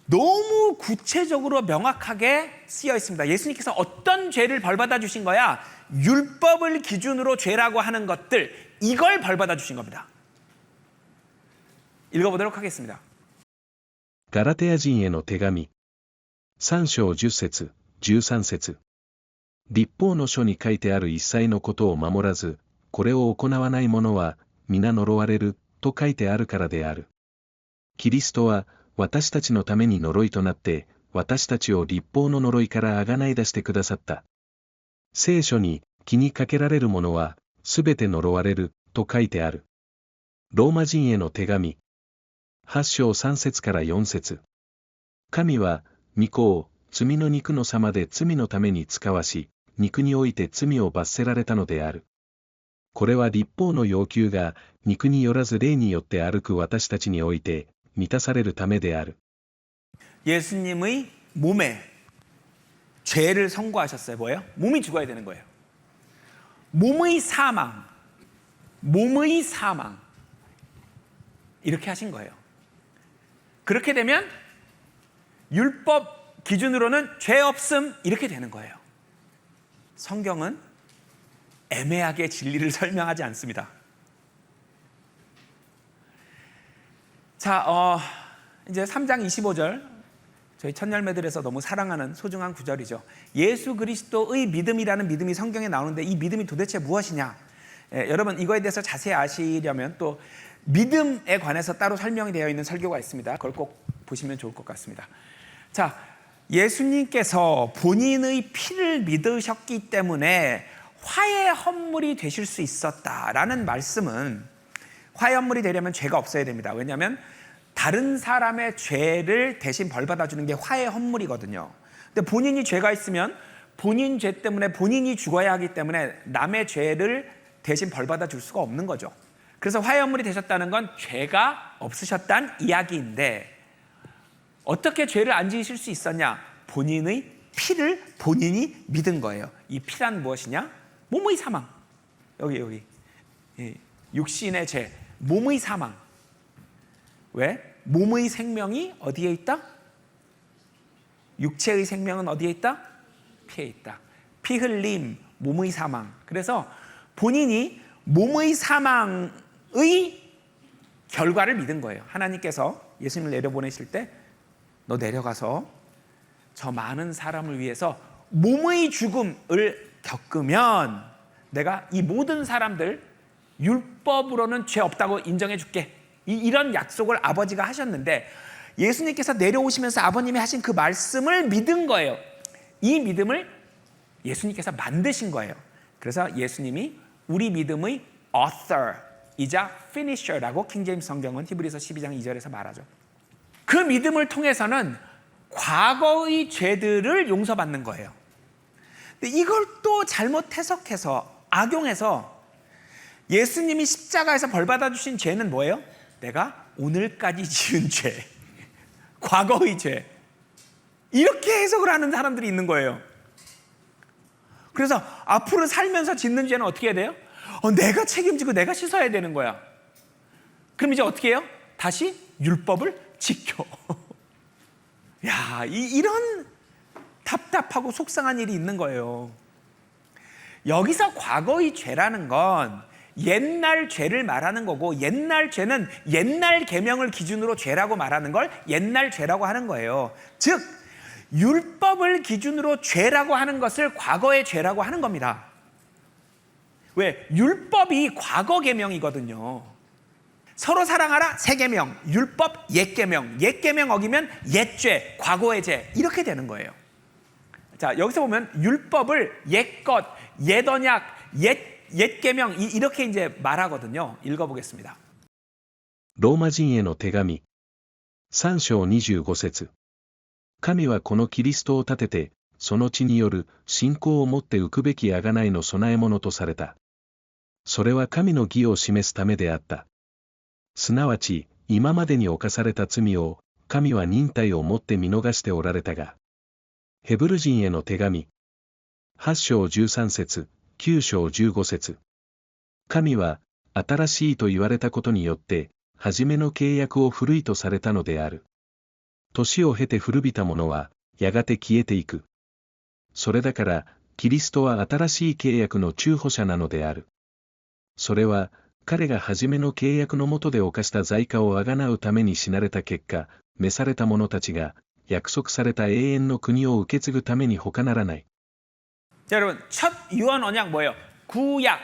너무 구체적으로 명확하게 쓰여 있습니다. 예수님께서 어떤 죄를 벌받아 주신 거야? 율법을 기준으로 죄라고 하는 것들, 이걸 벌받아 주신 겁니다. 읽어보도록 하겠습니다. ガラテヤ人への手紙3章10節13節律法の書に書いてある一切のことを守らず、これを行わない者は皆呪われると書いてあるからである。キリストは私たちのために呪いとなって、私たちを律法の呪いからあがない出してくださった。聖書に気にかけられるものはすべて呪われると書いてある。ローマ人への手紙。8章3節から4節。神は御子を罪の肉の様で罪のために使わし、肉において罪を罰せられたのである。これは律法の要求が肉によらず霊によって歩く私たちにおいて満たされるためである。 예수님의 몸에 죄를 선고하셨어요. 뭐예요? 몸이 죽어야 되는 거예요. 몸의 사망. 몸의 사망. 이렇게 하신 거예요. 그렇게 되면 율법 기준으로는 죄 없음 이렇게 되는 거예요. 성경은 애매하게 진리를 설명하지 않습니다. 자, 이제 3장 25절 저희 천열매들에서 너무 사랑하는 소중한 구절이죠. 예수 그리스도의 믿음이라는 믿음이 성경에 나오는데 이 믿음이 도대체 무엇이냐? 여러분 이거에 대해서 자세히 아시려면 또 믿음에 관해서 따로 설명이 되어 있는 설교가 있습니다. 그걸 꼭 보시면 좋을 것 같습니다. 자, 예수님께서 본인의 피를 믿으셨기 때문에 화해 헌물이 되실 수 있었다라는 말씀은 화해 헌물이 되려면 죄가 없어야 됩니다. 왜냐하면 다른 사람의 죄를 대신 벌받아 주는 게 화해 헌물이거든요. 근데 본인이 죄가 있으면 본인 죄 때문에 본인이 죽어야 하기 때문에 남의 죄를 대신 벌받아 줄 수가 없는 거죠. 그래서 화해 헌물이 되셨다는 건 죄가 없으셨다는 이야기인데 어떻게 죄를 안 지으실 수 있었냐? 본인의 피를 본인이 믿은 거예요. 이 피란 무엇이냐? 몸의 사망. 여기 육신의 죄, 몸의 사망. 왜? 몸의 생명이 어디에 있다? 육체의 생명은 어디에 있다? 피에 있다. 피 흘림, 몸의 사망. 그래서 본인이 몸의 사망의 결과를 믿은 거예요. 하나님께서 예수님을 내려보내실 때 너 내려가서 저 많은 사람을 위해서 몸의 죽음을 겪으면 내가 이 모든 사람들 율법으로는 죄 없다고 인정해 줄게. 이런 약속을 아버지가 하셨는데 예수님께서 내려오시면서 아버님이 하신 그 말씀을 믿은 거예요. 이 믿음을 예수님께서 만드신 거예요. 그래서 예수님이 우리 믿음의 author이자 finisher라고 킹제임스 성경은 히브리서 12장 2절에서 말하죠. 그 믿음을 통해서는 과거의 죄들을 용서받는 거예요. 근데 이걸 또 잘못 해석해서 악용해서 예수님이 십자가에서 벌받아 주신 죄는 뭐예요? 내가 오늘까지 지은 죄, 과거의 죄, 이렇게 해석을 하는 사람들이 있는 거예요. 그래서 앞으로 살면서 짓는 죄는 어떻게 해야 돼요? 내가 책임지고 내가 씻어야 되는 거야. 그럼 이제 어떻게 해요? 다시 율법을 지켜. 야, 이런 답답하고 속상한 일이 있는 거예요. 여기서 과거의 죄라는 건 옛날 죄를 말하는 거고, 옛날 죄는 옛날 계명을 기준으로 죄라고 말하는 걸 옛날 죄라고 하는 거예요. 즉 율법을 기준으로 죄라고 하는 것을 과거의 죄라고 하는 겁니다. 왜? 율법이 과거 계명이거든요. 서로 사랑하라 새 계명, 율법 옛 계명, 옛 계명 어기면 옛 죄, 과거의 죄, 이렇게 되는 거예요. 자, 여기서 보면 율법을 옛 것, 옛 언약, 옛 계명 이렇게 이제 말하거든요. 읽어보겠습니다. ローマ人への手紙。3章25節。神はこのキリストを立てて、その血による信仰をもって浮くべき贖いの備え物とされた。それは神の義を示すためであった。すなわち、今までに犯された罪を、神は忍耐をもって見逃しておられたが。ヘブル人への手紙。8章13節、9章15節。神は、新しいと言われたことによって、初めの契約を古いとされたのである。年を経て古びたものは、やがて消えていく。それだから、キリストは新しい契約の中保者なのである。それは、彼が初めの契約の下で犯した罪過をあがなうために死なれた結果、召された者たちが、約束された永遠の国を受け継ぐために他ならない。 자, 여러분, 첫 유언 언약 뭐예요? 구약,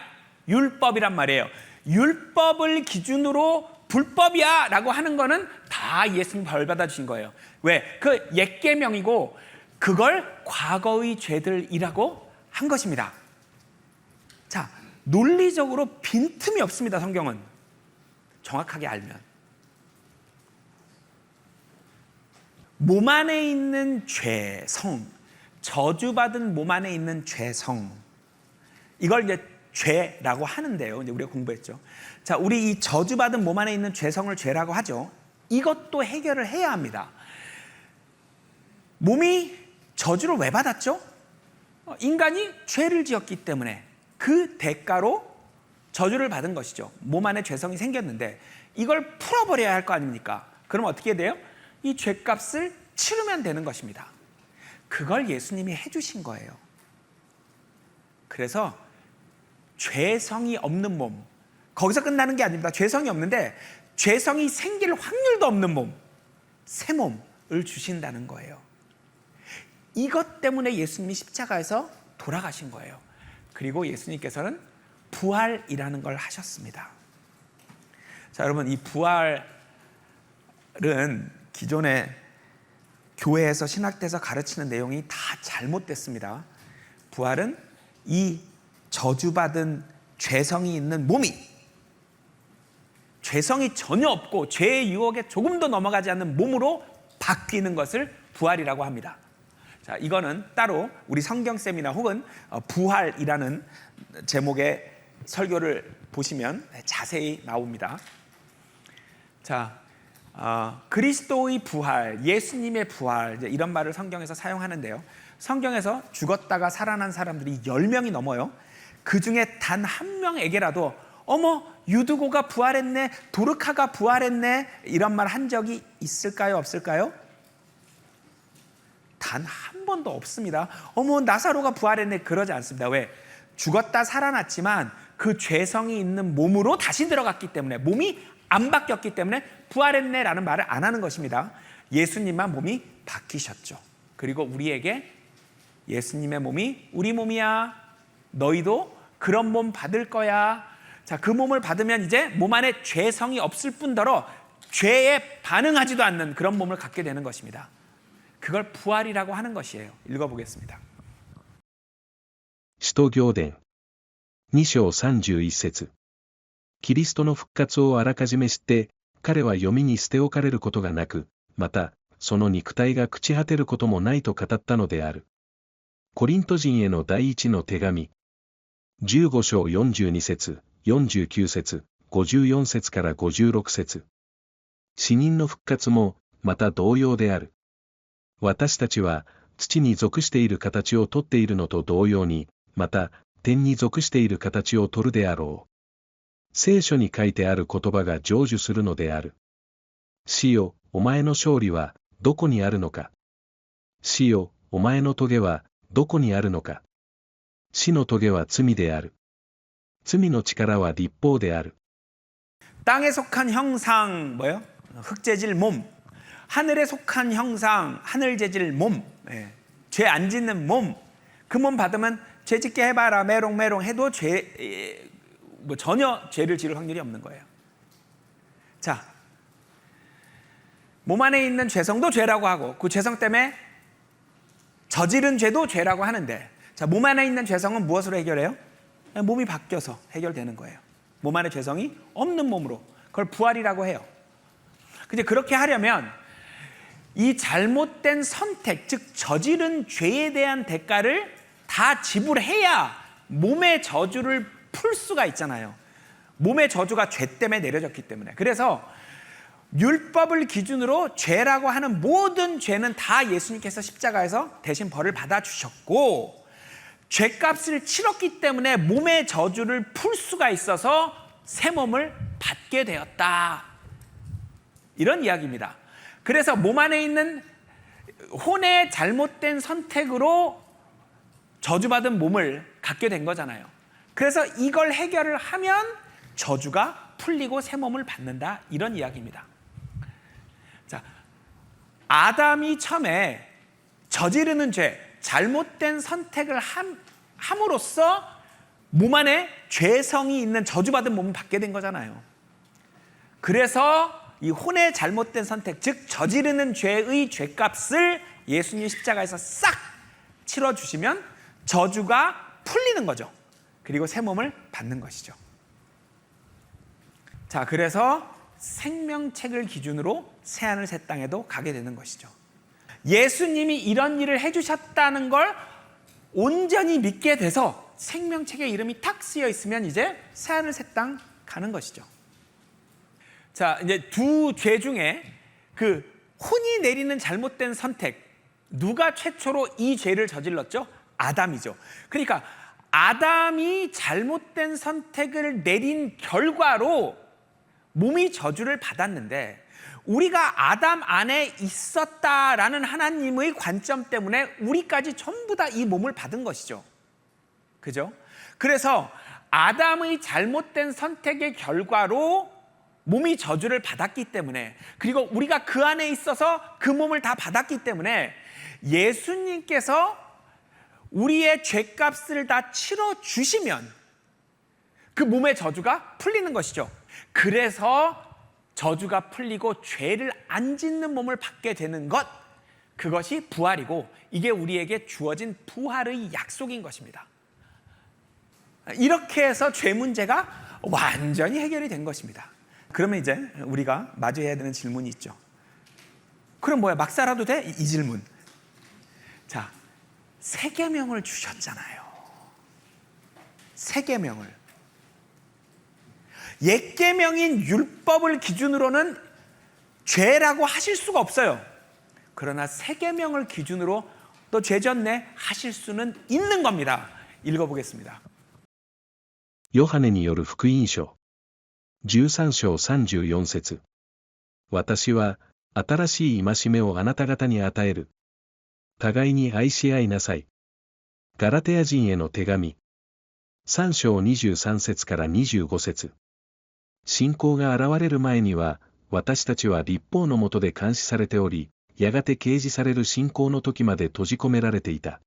율법이란 말이에요. 율법을 기준으로 불법이야 라고 하는 거는 다 예수님 벌 받아 주신 거예요. 왜? 그 옛 계명이고 그걸 과거의 죄들이라고 것입니다. 자, 논리적으로 빈틈이 없습니다. 성경은 정확하게 알면. 몸 안에 있는 죄성, 저주받은 몸 안에 있는 죄성, 이걸 이제 죄라고 하는데요. 이제 우리가 공부했죠. 자, 우리 이 저주받은 몸 안에 있는 죄성을 죄라고 하죠. 이것도 해결을 해야 합니다. 몸이 저주를 왜 받았죠? 인간이 죄를 지었기 때문에 그 대가로 저주를 받은 것이죠. 몸 안에 죄성이 생겼는데 이걸 풀어버려야 할 거 아닙니까? 그럼 어떻게 돼요? 이 죄값을 치르면 되는 것입니다. 그걸 예수님이 해주신 거예요. 그래서 죄성이 없는 몸, 거기서 끝나는 게 아닙니다. 죄성이 없는데 죄성이 생길 확률도 없는 몸, 새 몸을 주신다는 거예요. 이것 때문에 예수님이 십자가에서 돌아가신 거예요. 그리고 예수님께서는 부활이라는 걸 하셨습니다. 자, 여러분, 이 부활은 기존에 교회에서 신학대에서 가르치는 내용이 다 잘못됐습니다. 부활은 이 저주받은 죄성이 있는 몸이 죄성이 전혀 없고 죄의 유혹에 조금도 넘어가지 않는 몸으로 바뀌는 것을 부활이라고 합니다. 자, 이거는 따로 우리 성경 세미나 혹은 부활이라는 제목의 설교를 보시면 자세히 나옵니다. 자, 그리스도의 부활, 예수님의 부활, 이제 이런 말을 성경에서 사용하는데요. 성경에서 죽었다가 살아난 사람들이 10명이 넘어요. 그 중에 단 한 명에게라도 어머, 유두고가 부활했네, 도르카가 부활했네, 이런 말 한 적이 있을까요, 없을까요? 단 한 번도 없습니다. 어머, 나사로가 부활했네, 그러지 않습니다. 왜? 죽었다 살아났지만 그 죄성이 있는 몸으로 다시 들어갔기 때문에, 몸이 안 바뀌었기 때문에 부활했네 라는 말을 안 하는 것입니다. 예수님만 몸이 바뀌셨죠. 그리고 우리에게 예수님의 몸이 우리 몸이야, 너희도 그런 몸 받을 거야. 자, 그 몸을 받으면 이제 몸 안에 죄성이 없을 뿐더러 죄에 반응하지도 않는 그런 몸을 갖게 되는 것입니다. 그걸 부활이라고 하는 것이에요. 읽어보겠습니다. 使徒行伝2章31節キリストの復活をあらかじめ知って、彼は読みに捨て置かれることがなく、また、その肉体が朽ち果てることもないと語ったのである。コリント人への第一の手紙。15章42節、49節、54節から56節。死人の復活も、また同様である。私たちは、土に属している形をとっているのと同様に、また、天に属している形をとるであろう。聖書に書いてある言葉が成就するのである。死よ、お前の勝利はどこにあるのか。死よ、お前の棘はどこにあるのか。死の棘は罪である。罪の力は律法である。 땅에 속한 형상, 뭐예요? 흙재질 몸. 하늘에 속한 형상, 하늘재질 몸. 예. 죄 안 짓는 몸. 그 몸 받으면 죄 짓게 해봐라, 메롱메롱 해도 전혀 죄를 지을 확률이 없는 거예요. 자, 몸 안에 있는 죄성도 죄라고 하고 그 죄성 때문에 저지른 죄도 죄라고 하는데, 자, 몸 안에 있는 죄성은 무엇으로 해결해요? 몸이 바뀌어서 해결되는 거예요. 몸 안에 죄성이 없는 몸으로. 그걸 부활이라고 해요. 근데 그렇게 하려면 이 잘못된 선택, 즉 저지른 죄에 대한 대가를 다 지불해야 몸의 저주를 풀 수가 있잖아요. 몸의 저주가 죄 때문에 내려졌기 때문에. 그래서 율법을 기준으로 죄라고 하는 모든 죄는 다 예수님께서 십자가에서 대신 벌을 받아주셨고, 죄값을 치렀기 때문에 몸의 저주를 풀 수가 있어서 새 몸을 받게 되었다. 이런 이야기입니다. 그래서 몸 안에 있는 혼의 잘못된 선택으로 저주받은 몸을 갖게 된 거잖아요. 그래서 이걸 해결을 하면 저주가 풀리고 새 몸을 받는다, 이런 이야기입니다. 자, 아담이 처음에 저지르는 죄, 잘못된 선택을 함으로써 몸 안에 죄성이 있는 저주받은 몸을 받게 된 거잖아요. 그래서 이 혼의 잘못된 선택, 즉 저지르는 죄의 죄값을 예수님 십자가에서 싹 치러주시면 저주가 풀리는 거죠. 그리고 새 몸을 받는 것이죠. 자, 그래서 생명책을 기준으로 새하늘 새 땅에도 가게 되는 것이죠. 예수님이 이런 일을 해주셨다는 걸 온전히 믿게 돼서 생명책에 이름이 탁 쓰여 있으면 이제 새하늘 새 땅 가는 것이죠. 자, 이제 두 죄 중에 그 혼이 내리는 잘못된 선택, 누가 최초로 이 죄를 저질렀죠? 아담이죠. 그러니까 아담이 잘못된 선택을 내린 결과로 몸이 저주를 받았는데, 우리가 아담 안에 있었다라는 하나님의 관점 때문에 우리까지 전부 다 이 몸을 받은 것이죠. 그죠? 그래서 아담의 잘못된 선택의 결과로 몸이 저주를 받았기 때문에, 그리고 우리가 그 안에 있어서 그 몸을 다 받았기 때문에 예수님께서 우리의 죄값을 다 치러 주시면 그 몸의 저주가 풀리는 것이죠. 그래서 저주가 풀리고 죄를 안 짓는 몸을 받게 되는 것, 그것이 부활이고, 이게 우리에게 주어진 부활의 약속인 것입니다. 이렇게 해서 죄 문제가 완전히 해결이 된 것입니다. 그러면 이제 우리가 마주해야 되는 질문이 있죠. 그럼 뭐야, 막 살아도 돼? 이 질문. 자, 새 계명을 주셨잖아요. 새 계명을. 옛 계명인 율법을 기준으로는 죄라고 하실 수가 없어요. 그러나 새 계명을 기준으로 또 죄졌네 하실 수는 있는 겁니다. 읽어보겠습니다. ヨハネによる福音書。13章34節。私は、新しい戒めをあなた方に与える。互いに愛し合いなさい。ガラテヤ人への手紙。3章23節から25節。信仰が現れる前には、私たちは律法の下で監視されており、やがて掲示される信仰の時まで閉じ込められていた。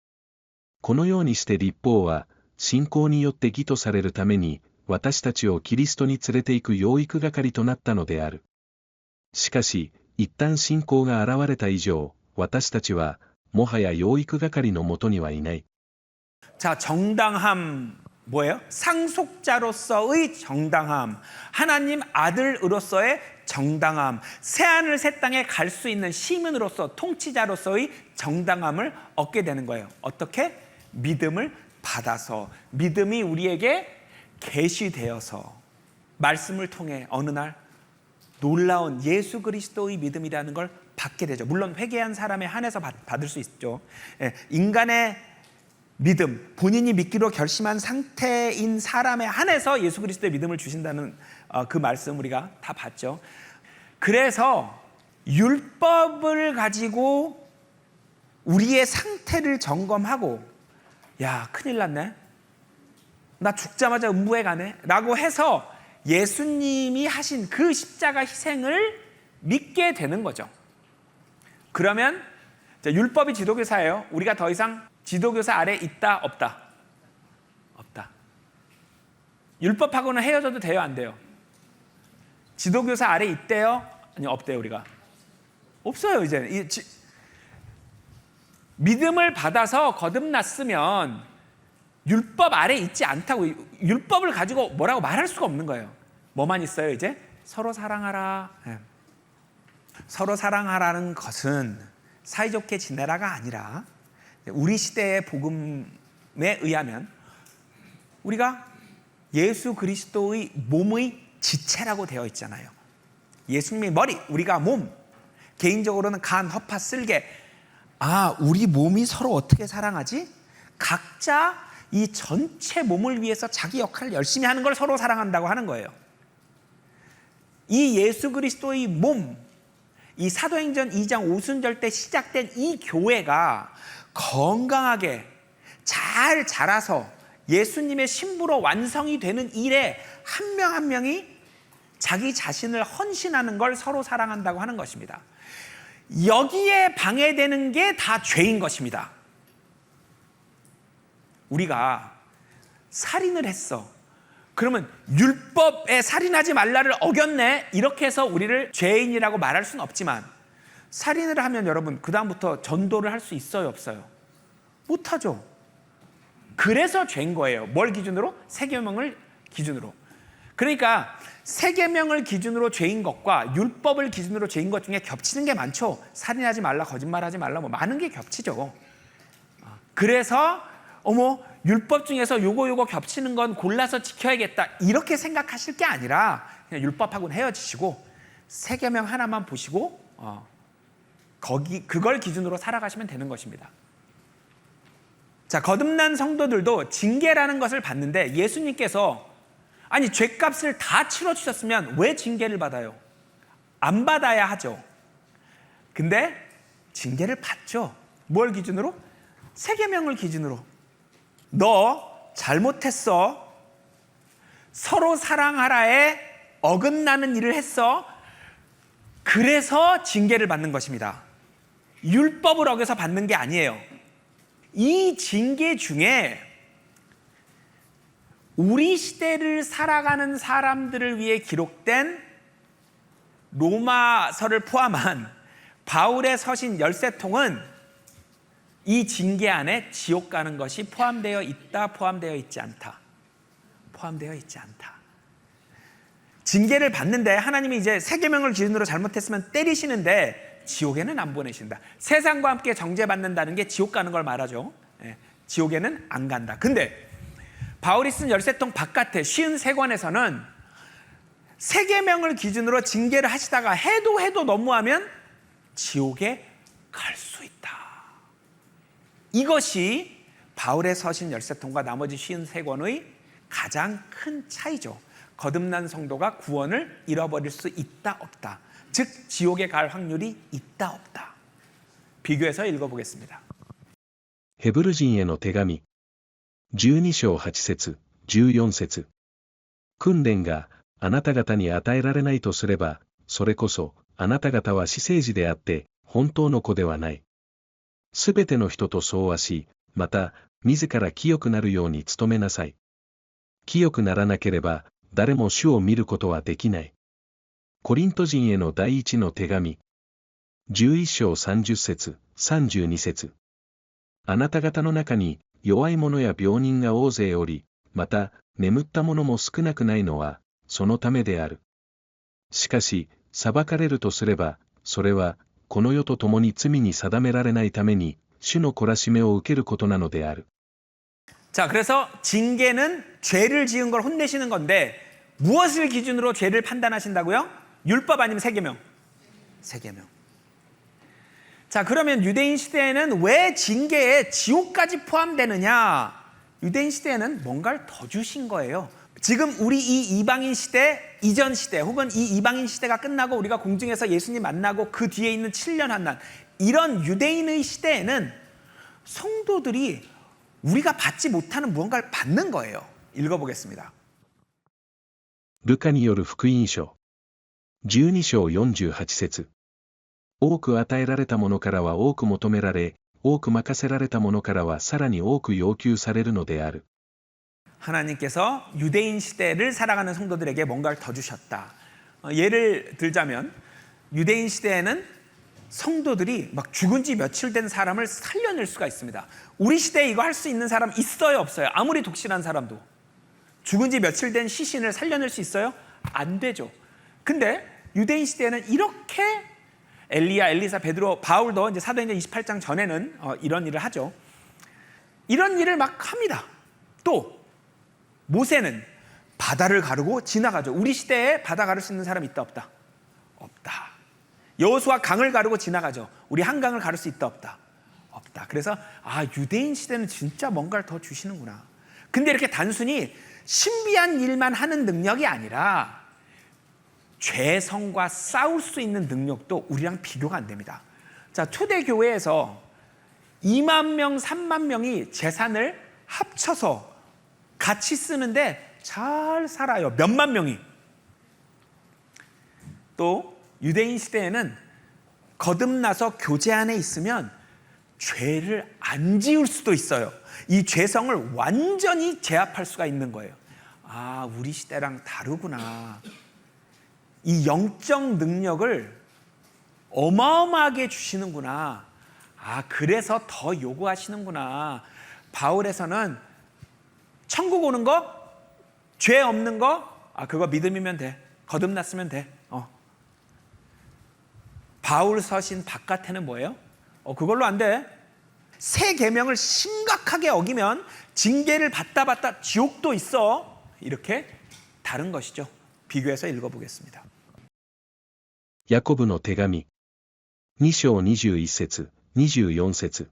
このようにして律法は、信仰によって義とされるために、私たちをキリストに連れて行く養育係となったのである。しかし、一旦信仰が現れた以上、私たちは、もはや養育係のもとにはいない。 자, 정당함 뭐예요? 상속자로서의 정당함, 하나님 아들으로서의 정당함, 새하늘 새 땅에 갈 수 있는 시민으로서, 통치자로서의 정당함을 얻게 되는 거예요. 어떻게? 믿음을 받아서, 믿음이 우리에게 계시되어서 말씀을 통해 어느 날 놀라운 예수 그리스도의 믿음이라는 걸 받게 되죠. 물론 회개한 사람에 한해서 받을 수 있죠. 인간의 믿음, 본인이 믿기로 결심한 상태인 사람에 한해서 예수 그리스도의 믿음을 주신다는 그 말씀 우리가 다 봤죠. 그래서 율법을 가지고 우리의 상태를 점검하고, 야, 큰일 났네, 나 죽자마자 음부에 가네 라고 해서 예수님이 하신 그 십자가 희생을 믿게 되는 거죠. 그러면 율법이 지도교사예요. 우리가 더 이상 지도교사 아래 있다 없다? 없다. 율법하고는 헤어져도 돼요, 안 돼요? 지도교사 아래 있대요? 아니, 없대요. 우리가 없어요. 이제 믿음을 받아서 거듭났으면 율법 아래 있지 않다고, 율법을 가지고 뭐라고 말할 수가 없는 거예요. 뭐만 있어요? 이제 서로 사랑하라. 서로 사랑하라는 것은 사이좋게 지내라가 아니라, 우리 시대의 복음에 의하면 우리가 예수 그리스도의 몸의 지체라고 되어 있잖아요. 예수님의 머리, 우리가 몸, 개인적으로는 간, 허파, 쓸개. 아, 우리 몸이 서로 어떻게 사랑하지? 각자 이 전체 몸을 위해서 자기 역할을 열심히 하는 걸 서로 사랑한다고 하는 거예요. 이 예수 그리스도의 몸, 이 사도행전 2장 오순절 때 시작된 이 교회가 건강하게 잘 자라서 예수님의 신부로 완성이 되는 일에 한 명 한 명이 자기 자신을 헌신하는 걸 서로 사랑한다고 하는 것입니다. 여기에 방해되는 게 다 죄인 것입니다. 우리가 살인을 했어. 그러면 율법에 살인하지 말라를 어겼네, 이렇게 해서 우리를 죄인이라고 말할 수는 없지만, 살인을 하면 여러분 그 다음부터 전도를 할 수 있어요, 없어요? 못하죠. 그래서 죄인 거예요. 뭘 기준으로? 세 계명을 기준으로. 그러니까 세 계명을 기준으로 죄인 것과 율법을 기준으로 죄인 것 중에 겹치는 게 많죠. 살인하지 말라, 거짓말하지 말라, 뭐 많은 게 겹치죠. 그래서 율법 중에서 요거 겹치는 건 골라서 지켜야겠다 이렇게 생각하실 게 아니라 그냥 율법하고는 헤어지시고 세 계명 하나만 보시고 그걸 기준으로 살아가시면 되는 것입니다. 자, 거듭난 성도들도 징계라는 것을 받는데 예수님께서 아니 죄값을 다 치러주셨으면 왜 징계를 받아요? 안 받아야 하죠. 근데 징계를 받죠. 뭘 기준으로? 세 계명을 기준으로. 너 잘못했어. 서로 사랑하라에 어긋나는 일을 했어. 그래서 징계를 받는 것입니다. 율법을 어겨서 받는 게 아니에요. 이 징계 중에 우리 시대를 살아가는 사람들을 위해 기록된 로마서를 포함한 바울의 서신 13통은 이 징계 안에 지옥 가는 것이 포함되어 있다, 포함되어 있지 않다. 포함되어 있지 않다. 징계를 받는데 하나님이 이제 세 계명을 기준으로 잘못했으면 때리시는데 지옥에는 안 보내신다. 세상과 함께 정죄받는다는 게 지옥 가는 걸 말하죠. 지옥에는 안 간다. 근데 바울이 쓴 13통 바깥에 53권에서는 세 계명을 기준으로 징계를 하시다가 해도 너무하면 지옥에 갈 수 있다. 이것이 바울의 서신 13통과 나머지 53권의 가장 큰 차이죠. 거듭난 성도가 구원을 잃어버릴 수 있다 없다. 즉 지옥에 갈 확률이 있다 없다. 비교해서 읽어보겠습니다. ヘブル人への手紙12章8節14節訓練があなた方に与えられないとすれば、それこそあなた方は私生児であって本当の子ではない。すべての人と相和し、また自ら清くなるように努めなさい。清くならなければ誰も主を見ることはできない。コリント人への第一の手紙11章30節32節あなた方の中に弱い者や病人が大勢おり、また眠った者も少なくないのはそのためである。しかし裁かれるとすれば、それはこの世と共に罪に定められないために主の懲らしめを受けることなのである。 자, 그래서 징계는 죄를 지은 걸 혼내시는 건데 무엇을 기준으로 죄를 판단하신다고요? 율법 아니면 세 계명? 세 계명. 자, 그러면 유대인 시대에는 왜 징계에 지옥까지 포함되느냐? 유대인 시대에는 뭔가를 더 주신 거예요. 지금 우리 이 이방인 시대, 이전 시대 혹은 이 이방인 시대가 끝나고 우리가 공중에서 예수님 만나고 그 뒤에 있는 7년 한난, 이런 유대인의 시대에는 성도들이 우리가 받지 못하는 무언가를 받는 거예요. 읽어보겠습니다. ルカによる福音書12章48節多く与えられたものからは多く求められ、多く任せられたものからはさらに多く要求されるのである。 하나님께서 유대인 시대를 살아가는 성도들에게 뭔가를 더 주셨다. 예를 들자면 유대인 시대에는 성도들이 막 죽은 지 며칠 된 사람을 살려낼 수가 있습니다. 우리 시대에 이거 할 수 있는 사람 있어요 없어요? 아무리 독실한 사람도 죽은 지 며칠 된 시신을 살려낼 수 있어요? 안 되죠. 근데 유대인 시대에는 이렇게 엘리야, 엘리사, 베드로, 바울도 이제 사도행전 28장 전에는 이런 일을 하죠. 이런 일을 막 합니다. 또 모세는 바다를 가르고 지나가죠. 우리 시대에 바다 가를 수 있는 사람 있다 없다? 없다. 여호수아 강을 가르고 지나가죠. 우리 한강을 가를 수 있다 없다? 없다. 그래서 유대인 시대는 진짜 뭔가를 더 주시는구나. 근데 이렇게 단순히 신비한 일만 하는 능력이 아니라 죄성과 싸울 수 있는 능력도 우리랑 비교가 안 됩니다. 자, 초대교회에서 2만 명, 3만 명이 재산을 합쳐서 같이 쓰는데 잘 살아요. 몇만 명이. 또 유대인 시대에는 거듭나서 교제 안에 있으면 죄를 안 지을 수도 있어요. 이 죄성을 완전히 제압할 수가 있는 거예요. 우리 시대랑 다르구나. 이 영적 능력을 어마어마하게 주시는구나. 그래서 더 요구하시는구나. 바울에서는 천국 오는 거, 죄 없는 거, 그거 믿음이면 돼. 거듭났으면 돼. 바울 서신 바깥에는 뭐예요? 그걸로 안 돼. 새 계명을 심각하게 어기면 징계를 받다 지옥도 있어. 이렇게 다른 것이죠. 비교해서 읽어보겠습니다. ヤコブの手紙。2章21節、24節。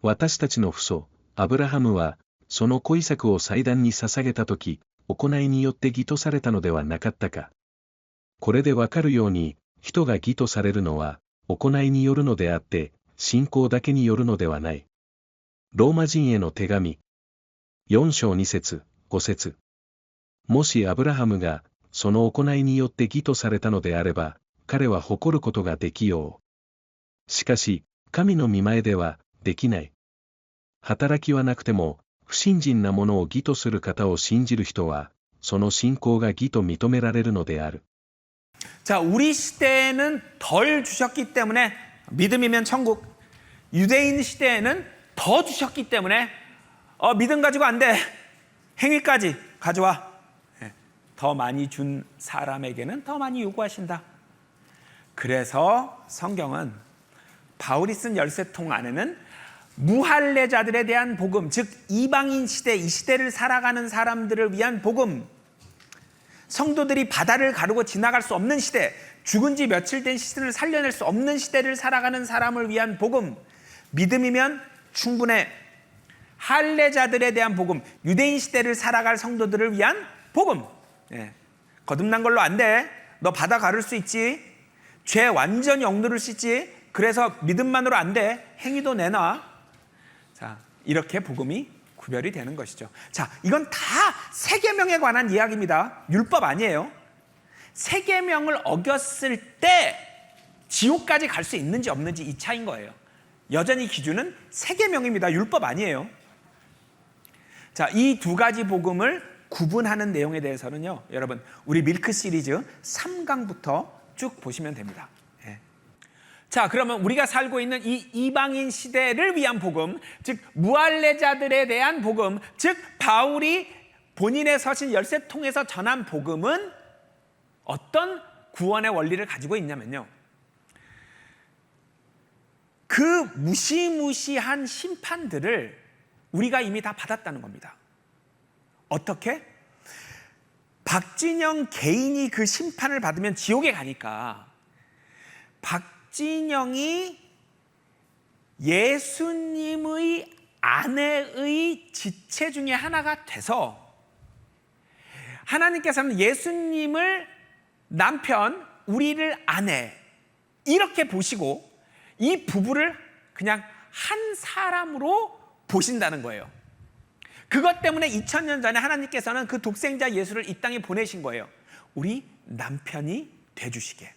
私たちの父祖、アブラハムは、その子イサクを祭壇に捧げたとき、行いによって義とされたのではなかったか。これでわかるように、人が義とされるのは、行いによるのであって、信仰だけによるのではない。ローマ人への手紙。4章2節、5節。もしアブラハムが、その行いによって義とされたのであれば、彼は誇ることができよう。しかし、神の御前では、できない。働きはなくても、不信心なものを義とする方を信じる人は、その信仰が義と認められるのである。 자, 우리 시대에는 덜 주셨기 때문에 믿음이면 천국, 유대인 시대에는 더 주셨기 때문에 믿음 가지고 안 돼. 행위까지 가져와. 더 많이 준 사람에게는 더 많이 요구하신다. 그래서 성경은 바울이 쓴 열쇠통 안에는 무할례자들에 대한 복음, 즉 이방인 시대, 이 시대를 살아가는 사람들을 위한 복음, 성도들이 바다를 가르고 지나갈 수 없는 시대, 죽은 지 며칠 된 시신을 살려낼 수 없는 시대를 살아가는 사람을 위한 복음, 믿음이면 충분해. 할례자들에 대한 복음, 유대인 시대를 살아갈 성도들을 위한 복음. 거듭난 걸로 안 돼. 너 바다 가를 수 있지. 죄 완전히 억누를 수 있지. 그래서 믿음만으로 안 돼. 행위도 내놔. 자, 이렇게 복음이 구별이 되는 것이죠. 자, 이건 다 새 계명에 관한 이야기입니다. 율법 아니에요. 새 계명을 어겼을 때 지옥까지 갈 수 있는지 없는지 이 차이인 거예요. 여전히 기준은 새 계명입니다. 율법 아니에요. 자, 이 두 가지 복음을 구분하는 내용에 대해서는요, 여러분 우리 밀크 시리즈 3강부터 쭉 보시면 됩니다. 자, 그러면 우리가 살고 있는 이 이방인 시대를 위한 복음, 즉 무할례자들에 대한 복음, 즉 바울이 본인의 서신 열쇠통에서 전한 복음은 어떤 구원의 원리를 가지고 있냐면요, 그 무시무시한 심판들을 우리가 이미 다 받았다는 겁니다. 어떻게? 박진영 개인이 그 심판을 받으면 지옥에 가니까 박진영이 예수님의 아내의 지체 중에 하나가 돼서 하나님께서는 예수님을 남편, 우리를 아내 이렇게 보시고 이 부부를 그냥 한 사람으로 보신다는 거예요. 그것 때문에 2000년 전에 하나님께서는 그 독생자 예수를 이 땅에 보내신 거예요. 우리 남편이 돼주시게.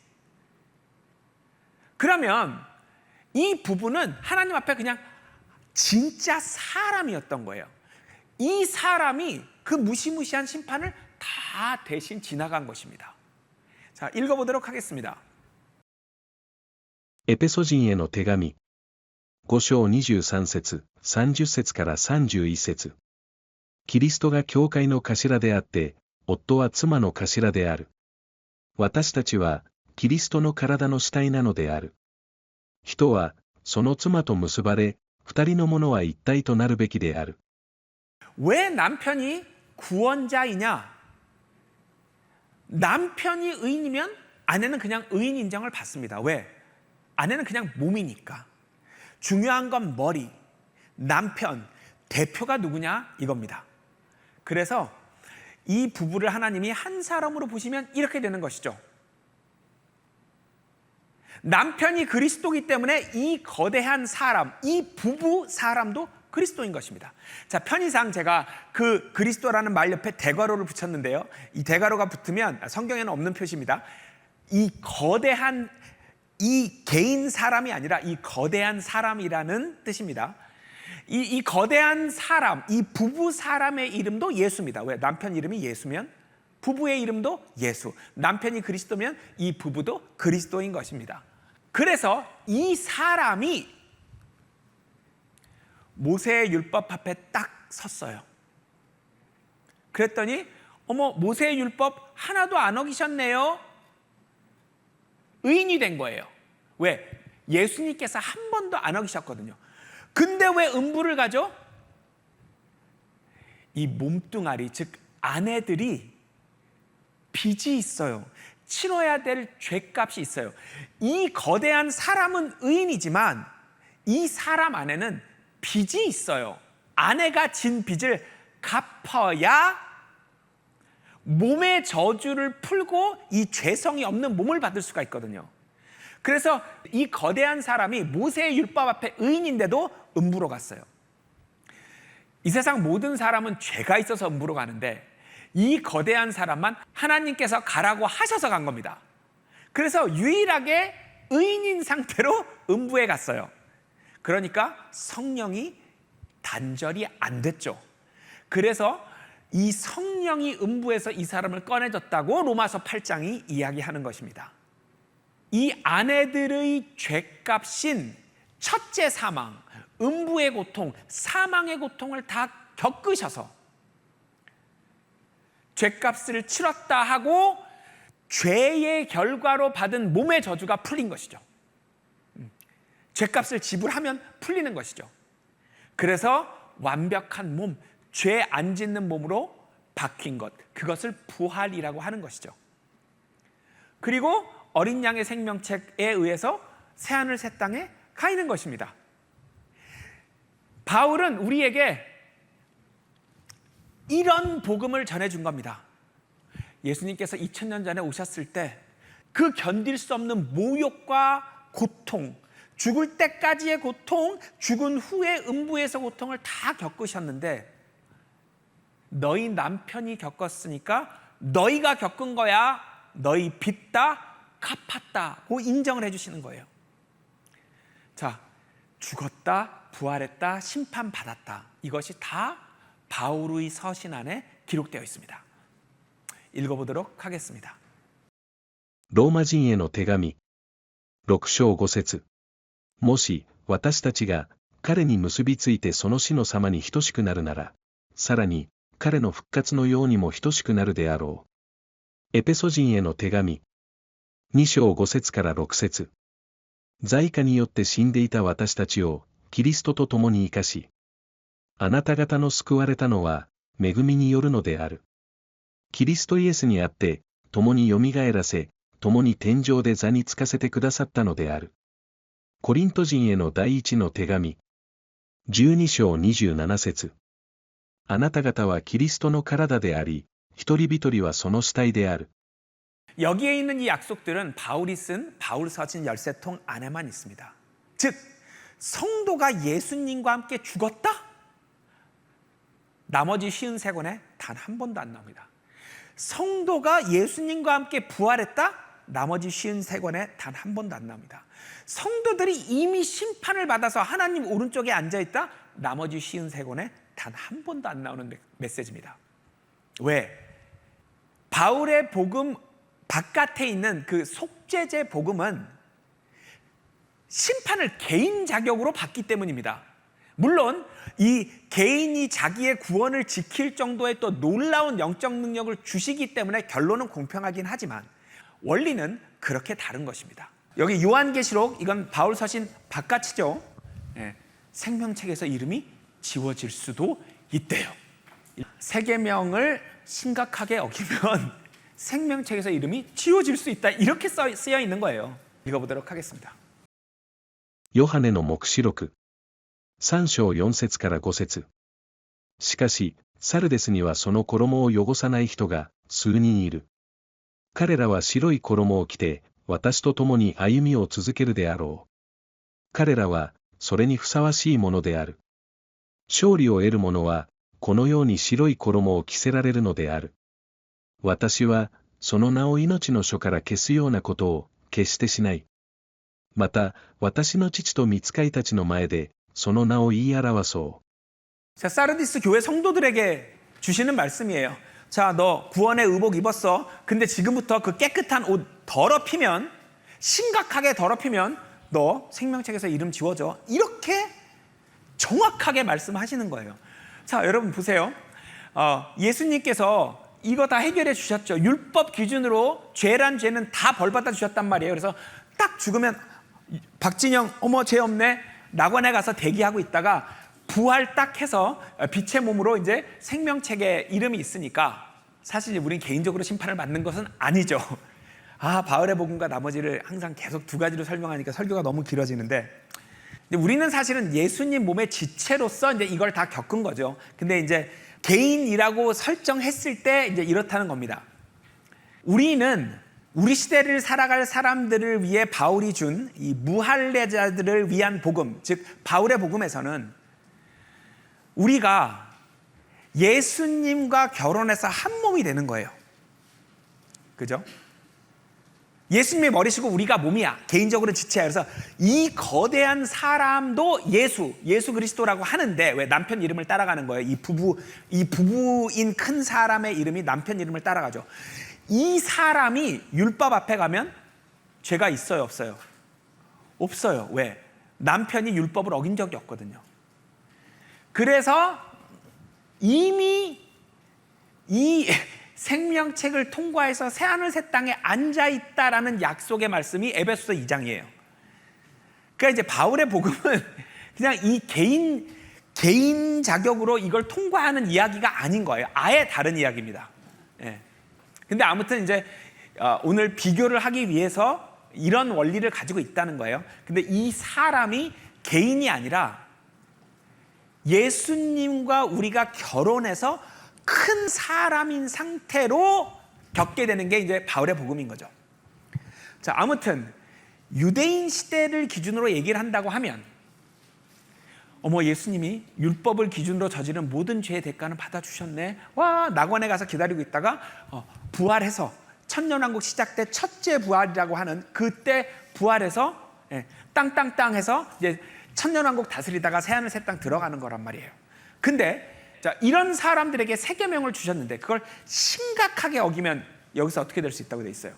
그러면 이 부부는 하나님 앞에 그냥 진짜 사람이었던 거예요. 이 사람이 그 무시무시한 심판을 다 대신 지나간 것입니다. 자, 읽어보도록 하겠습니다. エペソ人への手紙。5章23節、30節から31節。キリストが教会の頭であって、夫は妻の頭である。私たちは、キリストの体の主体なのである。人は、その妻と結ばれ、二人のものは一体となるべきである。왜 남편이 구원자이냐? 남편이 의인이면 아내는 그냥 의인 인정을 받습니다. 왜? 아내는 그냥 몸이니까. 중요한 건 머리, 남편, 대표가 누구냐? 이겁니다. 그래서 이 부부를 하나님이 한 사람으로 보시면 이렇게 되는 것이죠. 남편이 그리스도이기 때문에 이 거대한 사람, 이 부부 사람도 그리스도인 것입니다. 자, 편의상 제가 그 그리스도라는 말 옆에 대괄호를 붙였는데요. 이 대괄호가 붙으면 성경에는 없는 표시입니다. 이 거대한 이 개인 사람이 아니라 이 거대한 사람이라는 뜻입니다. 이 거대한 사람, 이 부부 사람의 이름도 예수입니다. 왜? 남편 이름이 예수면 부부의 이름도 예수. 남편이 그리스도면 이 부부도 그리스도인 것입니다. 그래서 이 사람이 모세의 율법 앞에 딱 섰어요. 그랬더니 어머, 모세의 율법 하나도 안 어기셨네요. 의인이 된 거예요. 왜? 예수님께서 한 번도 안 어기셨거든요. 근데 왜 음부를 가죠? 이 몸뚱아리, 즉 아내들이 빚이 있어요. 치러야 될 죄값이 있어요. 이 거대한 사람은 의인이지만 이 사람 안에는 빚이 있어요. 아내가 진 빚을 갚아야 몸의 저주를 풀고 이 죄성이 없는 몸을 받을 수가 있거든요. 그래서 이 거대한 사람이 모세의 율법 앞에 의인인데도 음부로 갔어요. 이 세상 모든 사람은 죄가 있어서 음부로 가는데 이 거대한 사람만 하나님께서 가라고 하셔서 간 겁니다. 그래서 유일하게 의인인 상태로 음부에 갔어요. 그러니까 성령이 단절이 안 됐죠. 그래서 이 성령이 음부에서 이 사람을 꺼내줬다고 로마서 8장이 이야기하는 것입니다. 이 아내들의 죄값인 첫째 사망, 음부의 고통, 사망의 고통을 다 겪으셔서 죄값을 치렀다 하고 죄의 결과로 받은 몸의 저주가 풀린 것이죠. 죄값을 지불하면 풀리는 것이죠. 그래서 완벽한 몸, 죄 안 짓는 몸으로 바뀐 것, 그것을 부활이라고 하는 것이죠. 그리고 어린 양의 생명책에 의해서 새하늘 새 땅에 가 있는 것입니다. 바울은 우리에게 이런 복음을 전해준 겁니다. 예수님께서 2000년 전에 오셨을 때 그 견딜 수 없는 모욕과 고통, 죽을 때까지의 고통, 죽은 후의 음부에서 고통을 다 겪으셨는데 너희 남편이 겪었으니까 너희가 겪은 거야, 너희 빚 다 갚았다고 인정을 해주시는 거예요. 자, 죽었다, 부활했다, 심판받았다, 이것이 다 바울의 서신 안에 기록되어 있습니다. 읽어보도록 하겠습니다. ローマ人への手紙6章5節もし私たちが彼に結びついてその死の様に等しくなるなら、さらに彼の復活のようにも等しくなるであろう。エペソ人への手紙2章5節から6節罪過によって死んでいた私たちをキリストと共に生かし、あなた方の救われたのは恵みによるのである。キリストイエスにあって共によみがえらせ、共に天上で座につかせてくださったのである。コリント人への第一の手紙12章27節あなた方はキリストの体であり、一人一人はその死体である。 여기에 있는 이 약속들은 바울이 쓴 바울 서신 열쇠통 안에만 있습니다. 즉 성도가 예수님과 함께 죽었다? 나머지 53권에 단 한 번도 안 나옵니다. 성도가 예수님과 함께 부활했다? 나머지 53권에 단 한 번도 안 나옵니다. 성도들이 이미 심판을 받아서 하나님 오른쪽에 앉아있다? 나머지 53권에 단 한 번도 안 나오는 메시지입니다. 왜? 바울의 복음 바깥에 있는 그 속죄제 복음은 심판을 개인 자격으로 받기 때문입니다. 물론 이 개인이 자기의 구원을 지킬 정도의 또 놀라운 영적 능력을 주시기 때문에 결론은 공평하긴 하지만 원리는 그렇게 다른 것입니다. 여기 요한계시록, 이건 바울 서신 바깥이죠. 생명책에서 이름이 지워질 수도 있대요. 세계명을 심각하게 어기면 생명책에서 이름이 지워질 수 있다, 이렇게 쓰여 있는 거예요. 읽어보도록 하겠습니다. ヨハネの黙示録3章4節から5節しかし、サルデスにはその衣を汚さない人が数人いる。彼らは白い衣を着て、私と共に歩みを続けるであろう。彼らは、それにふさわしいものである。勝利を得る者は、このように白い衣を着せられるのである。私は、その名を命の書から消すようなことを、決してしない。また、私の父と御使いたちの前で、その名を言い表そう。 자, 사르디스 교회 성도들에게 주시는 말씀이에요. 자, 너 구원의 의복 입었어. 근데 지금부터 그 깨끗한 옷 더럽히면, 심각하게 더럽히면 너 생명책에서 이름 지워져. 이렇게 정확하게 말씀하시는 거예요. 자, 여러분 보세요. 예수님께서 이거 다 해결해 주셨죠. 율법 기준으로 죄란 죄는 다 벌받아 주셨단 말이에요. 그래서 딱 죽으면 박진영 어머 죄 없네 낙원에 가서 대기하고 있다가 부활 딱 해서 빛의 몸으로 이제 생명책에 이름이 있으니까 사실 우린 개인적으로 심판을 받는 것은 아니죠. 바울의 복음과 나머지를 항상 계속 두 가지로 설명하니까 설교가 너무 길어지는데, 근데 우리는 사실은 예수님 몸의 지체로서 이제 이걸 다 겪은 거죠. 근데 이제 개인이라고 설정했을 때 이제 이렇다는 겁니다. 우리는 우리 시대를 살아갈 사람들을 위해 바울이 준 이 무할례자들을 위한 복음, 즉 바울의 복음에서는 우리가 예수님과 결혼해서 한 몸이 되는 거예요. 그죠? 예수님의 머리시고 우리가 몸이야. 개인적으로 지체야. 그래서 이 거대한 사람도 예수 그리스도라고 하는데 왜 남편 이름을 따라가는 거예요? 이 부부인 큰 사람의 이름이 남편 이름을 따라가죠. 이 사람이 율법 앞에 가면 죄가 있어요, 없어요? 없어요. 왜? 남편이 율법을 어긴 적이 없거든요. 그래서 이미 이 생명책을 통과해서 새하늘 새 땅에 앉아있다라는 약속의 말씀이 에베소서 2장이에요. 그러니까 이제 바울의 복음은 그냥 이 개인 자격으로 이걸 통과하는 이야기가 아닌 거예요. 아예 다른 이야기입니다. 예. 근데 아무튼 이제 오늘 비교를 하기 위해서 이런 원리를 가지고 있다는 거예요. 근데 이 사람이 개인이 아니라 예수님과 우리가 결혼해서 큰 사람인 상태로 겪게 되는 게 이제 바울의 복음인 거죠. 자, 아무튼 유대인 시대를 기준으로 얘기를 한다고 하면 예수님이 율법을 기준으로 저지른 모든 죄의 대가는 받아주셨네. 와, 낙원에 가서 기다리고 있다가 부활해서 천년왕국 시작 때 첫째 부활이라고 하는 그때 부활해서 땅땅땅 해서 이제 천년왕국 다스리다가 새하늘 새 땅 들어가는 거란 말이에요. 근데 자, 이런 사람들에게 세 계명을 주셨는데 그걸 심각하게 어기면 여기서 어떻게 될 수 있다고 돼 있어요?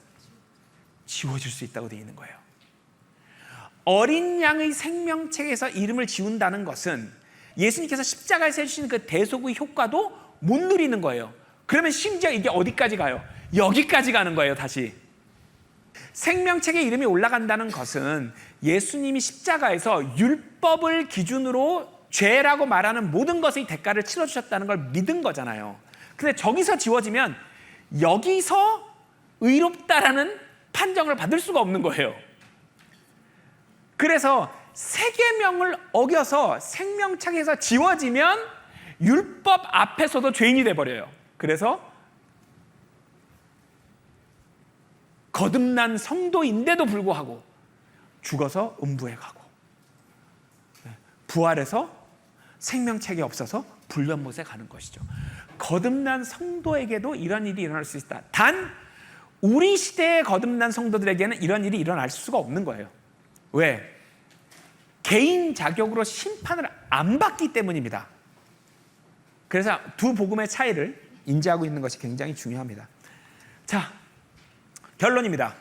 지워질 수 있다고 돼 있는 거예요. 어린 양의 생명책에서 이름을 지운다는 것은 예수님께서 십자가에서 해주신 그 대속의 효과도 못 누리는 거예요. 그러면 심지어 이게 어디까지 가요? 여기까지 가는 거예요. 다시 생명책에 이름이 올라간다는 것은 예수님이 십자가에서 율법을 기준으로 죄라고 말하는 모든 것의 대가를 치러주셨다는 걸 믿은 거잖아요. 근데 저기서 지워지면 여기서 의롭다라는 판정을 받을 수가 없는 거예요. 그래서 세 계명을 어겨서 생명책에서 지워지면 율법 앞에서도 죄인이 돼버려요. 그래서 거듭난 성도인데도 불구하고 죽어서 음부에 가고 부활해서 생명책이 없어서 불면못에 가는 것이죠. 거듭난 성도에게도 이런 일이 일어날 수 있다. 단 우리 시대의 거듭난 성도들에게는 이런 일이 일어날 수가 없는 거예요. 왜? 개인 자격으로 심판을 안 받기 때문입니다. 그래서 두 복음의 차이를 인지하고 있는 것이 굉장히 중요합니다. 자, 결론입니다.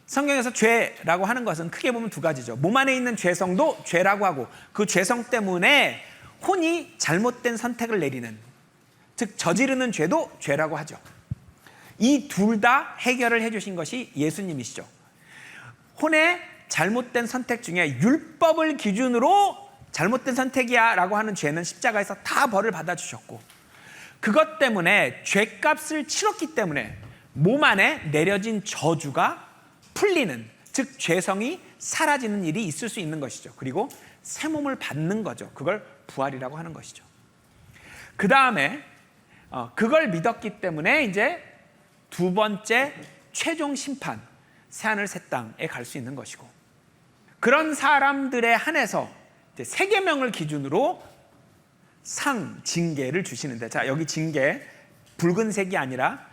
성경에서 죄라고 하는 것은 크게 보면 두 가지죠. 몸 안에 있는 죄성도 죄라고 하고 그 죄성 때문에 혼이 잘못된 선택을 내리는, 즉 저지르는 죄도 죄라고 하죠. 이 둘 다 해결을 해주신 것이 예수님이시죠. 혼의 잘못된 선택 중에 율법을 기준으로 잘못된 선택이야 라고 하는 죄는 십자가에서 다 벌을 받아주셨고 그것 때문에 죄값을 치렀기 때문에 몸 안에 내려진 저주가 풀리는, 즉 죄성이 사라지는 일이 있을 수 있는 것이죠. 그리고 새 몸을 받는 거죠. 그걸 부활이라고 하는 것이죠. 그 다음에 그걸 믿었기 때문에 이제 두 번째 최종 심판, 새하늘 새 땅에 갈 수 있는 것이고 그런 사람들에 한해서 이제 세 계명을 기준으로 징계를 주시는데, 자, 여기 징계 붉은색이 아니라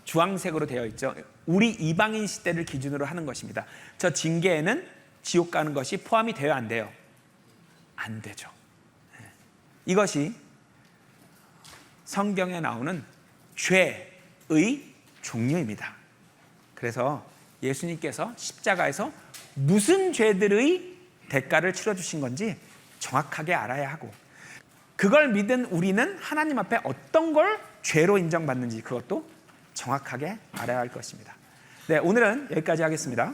주황색으로 되어 있죠. 우리 이방인 시대를 기준으로 하는 것입니다. 저 징계에는 지옥 가는 것이 포함이 돼요, 안 돼요? 안 되죠. 이것이 성경에 나오는 죄의 종류입니다. 그래서 예수님께서 십자가에서 무슨 죄들의 대가를 치러주신 건지 정확하게 알아야 하고 그걸 믿은 우리는 하나님 앞에 어떤 걸 죄로 인정받는지 그것도 정확하게 알아야 할 것입니다. 네, 오늘은 여기까지 하겠습니다.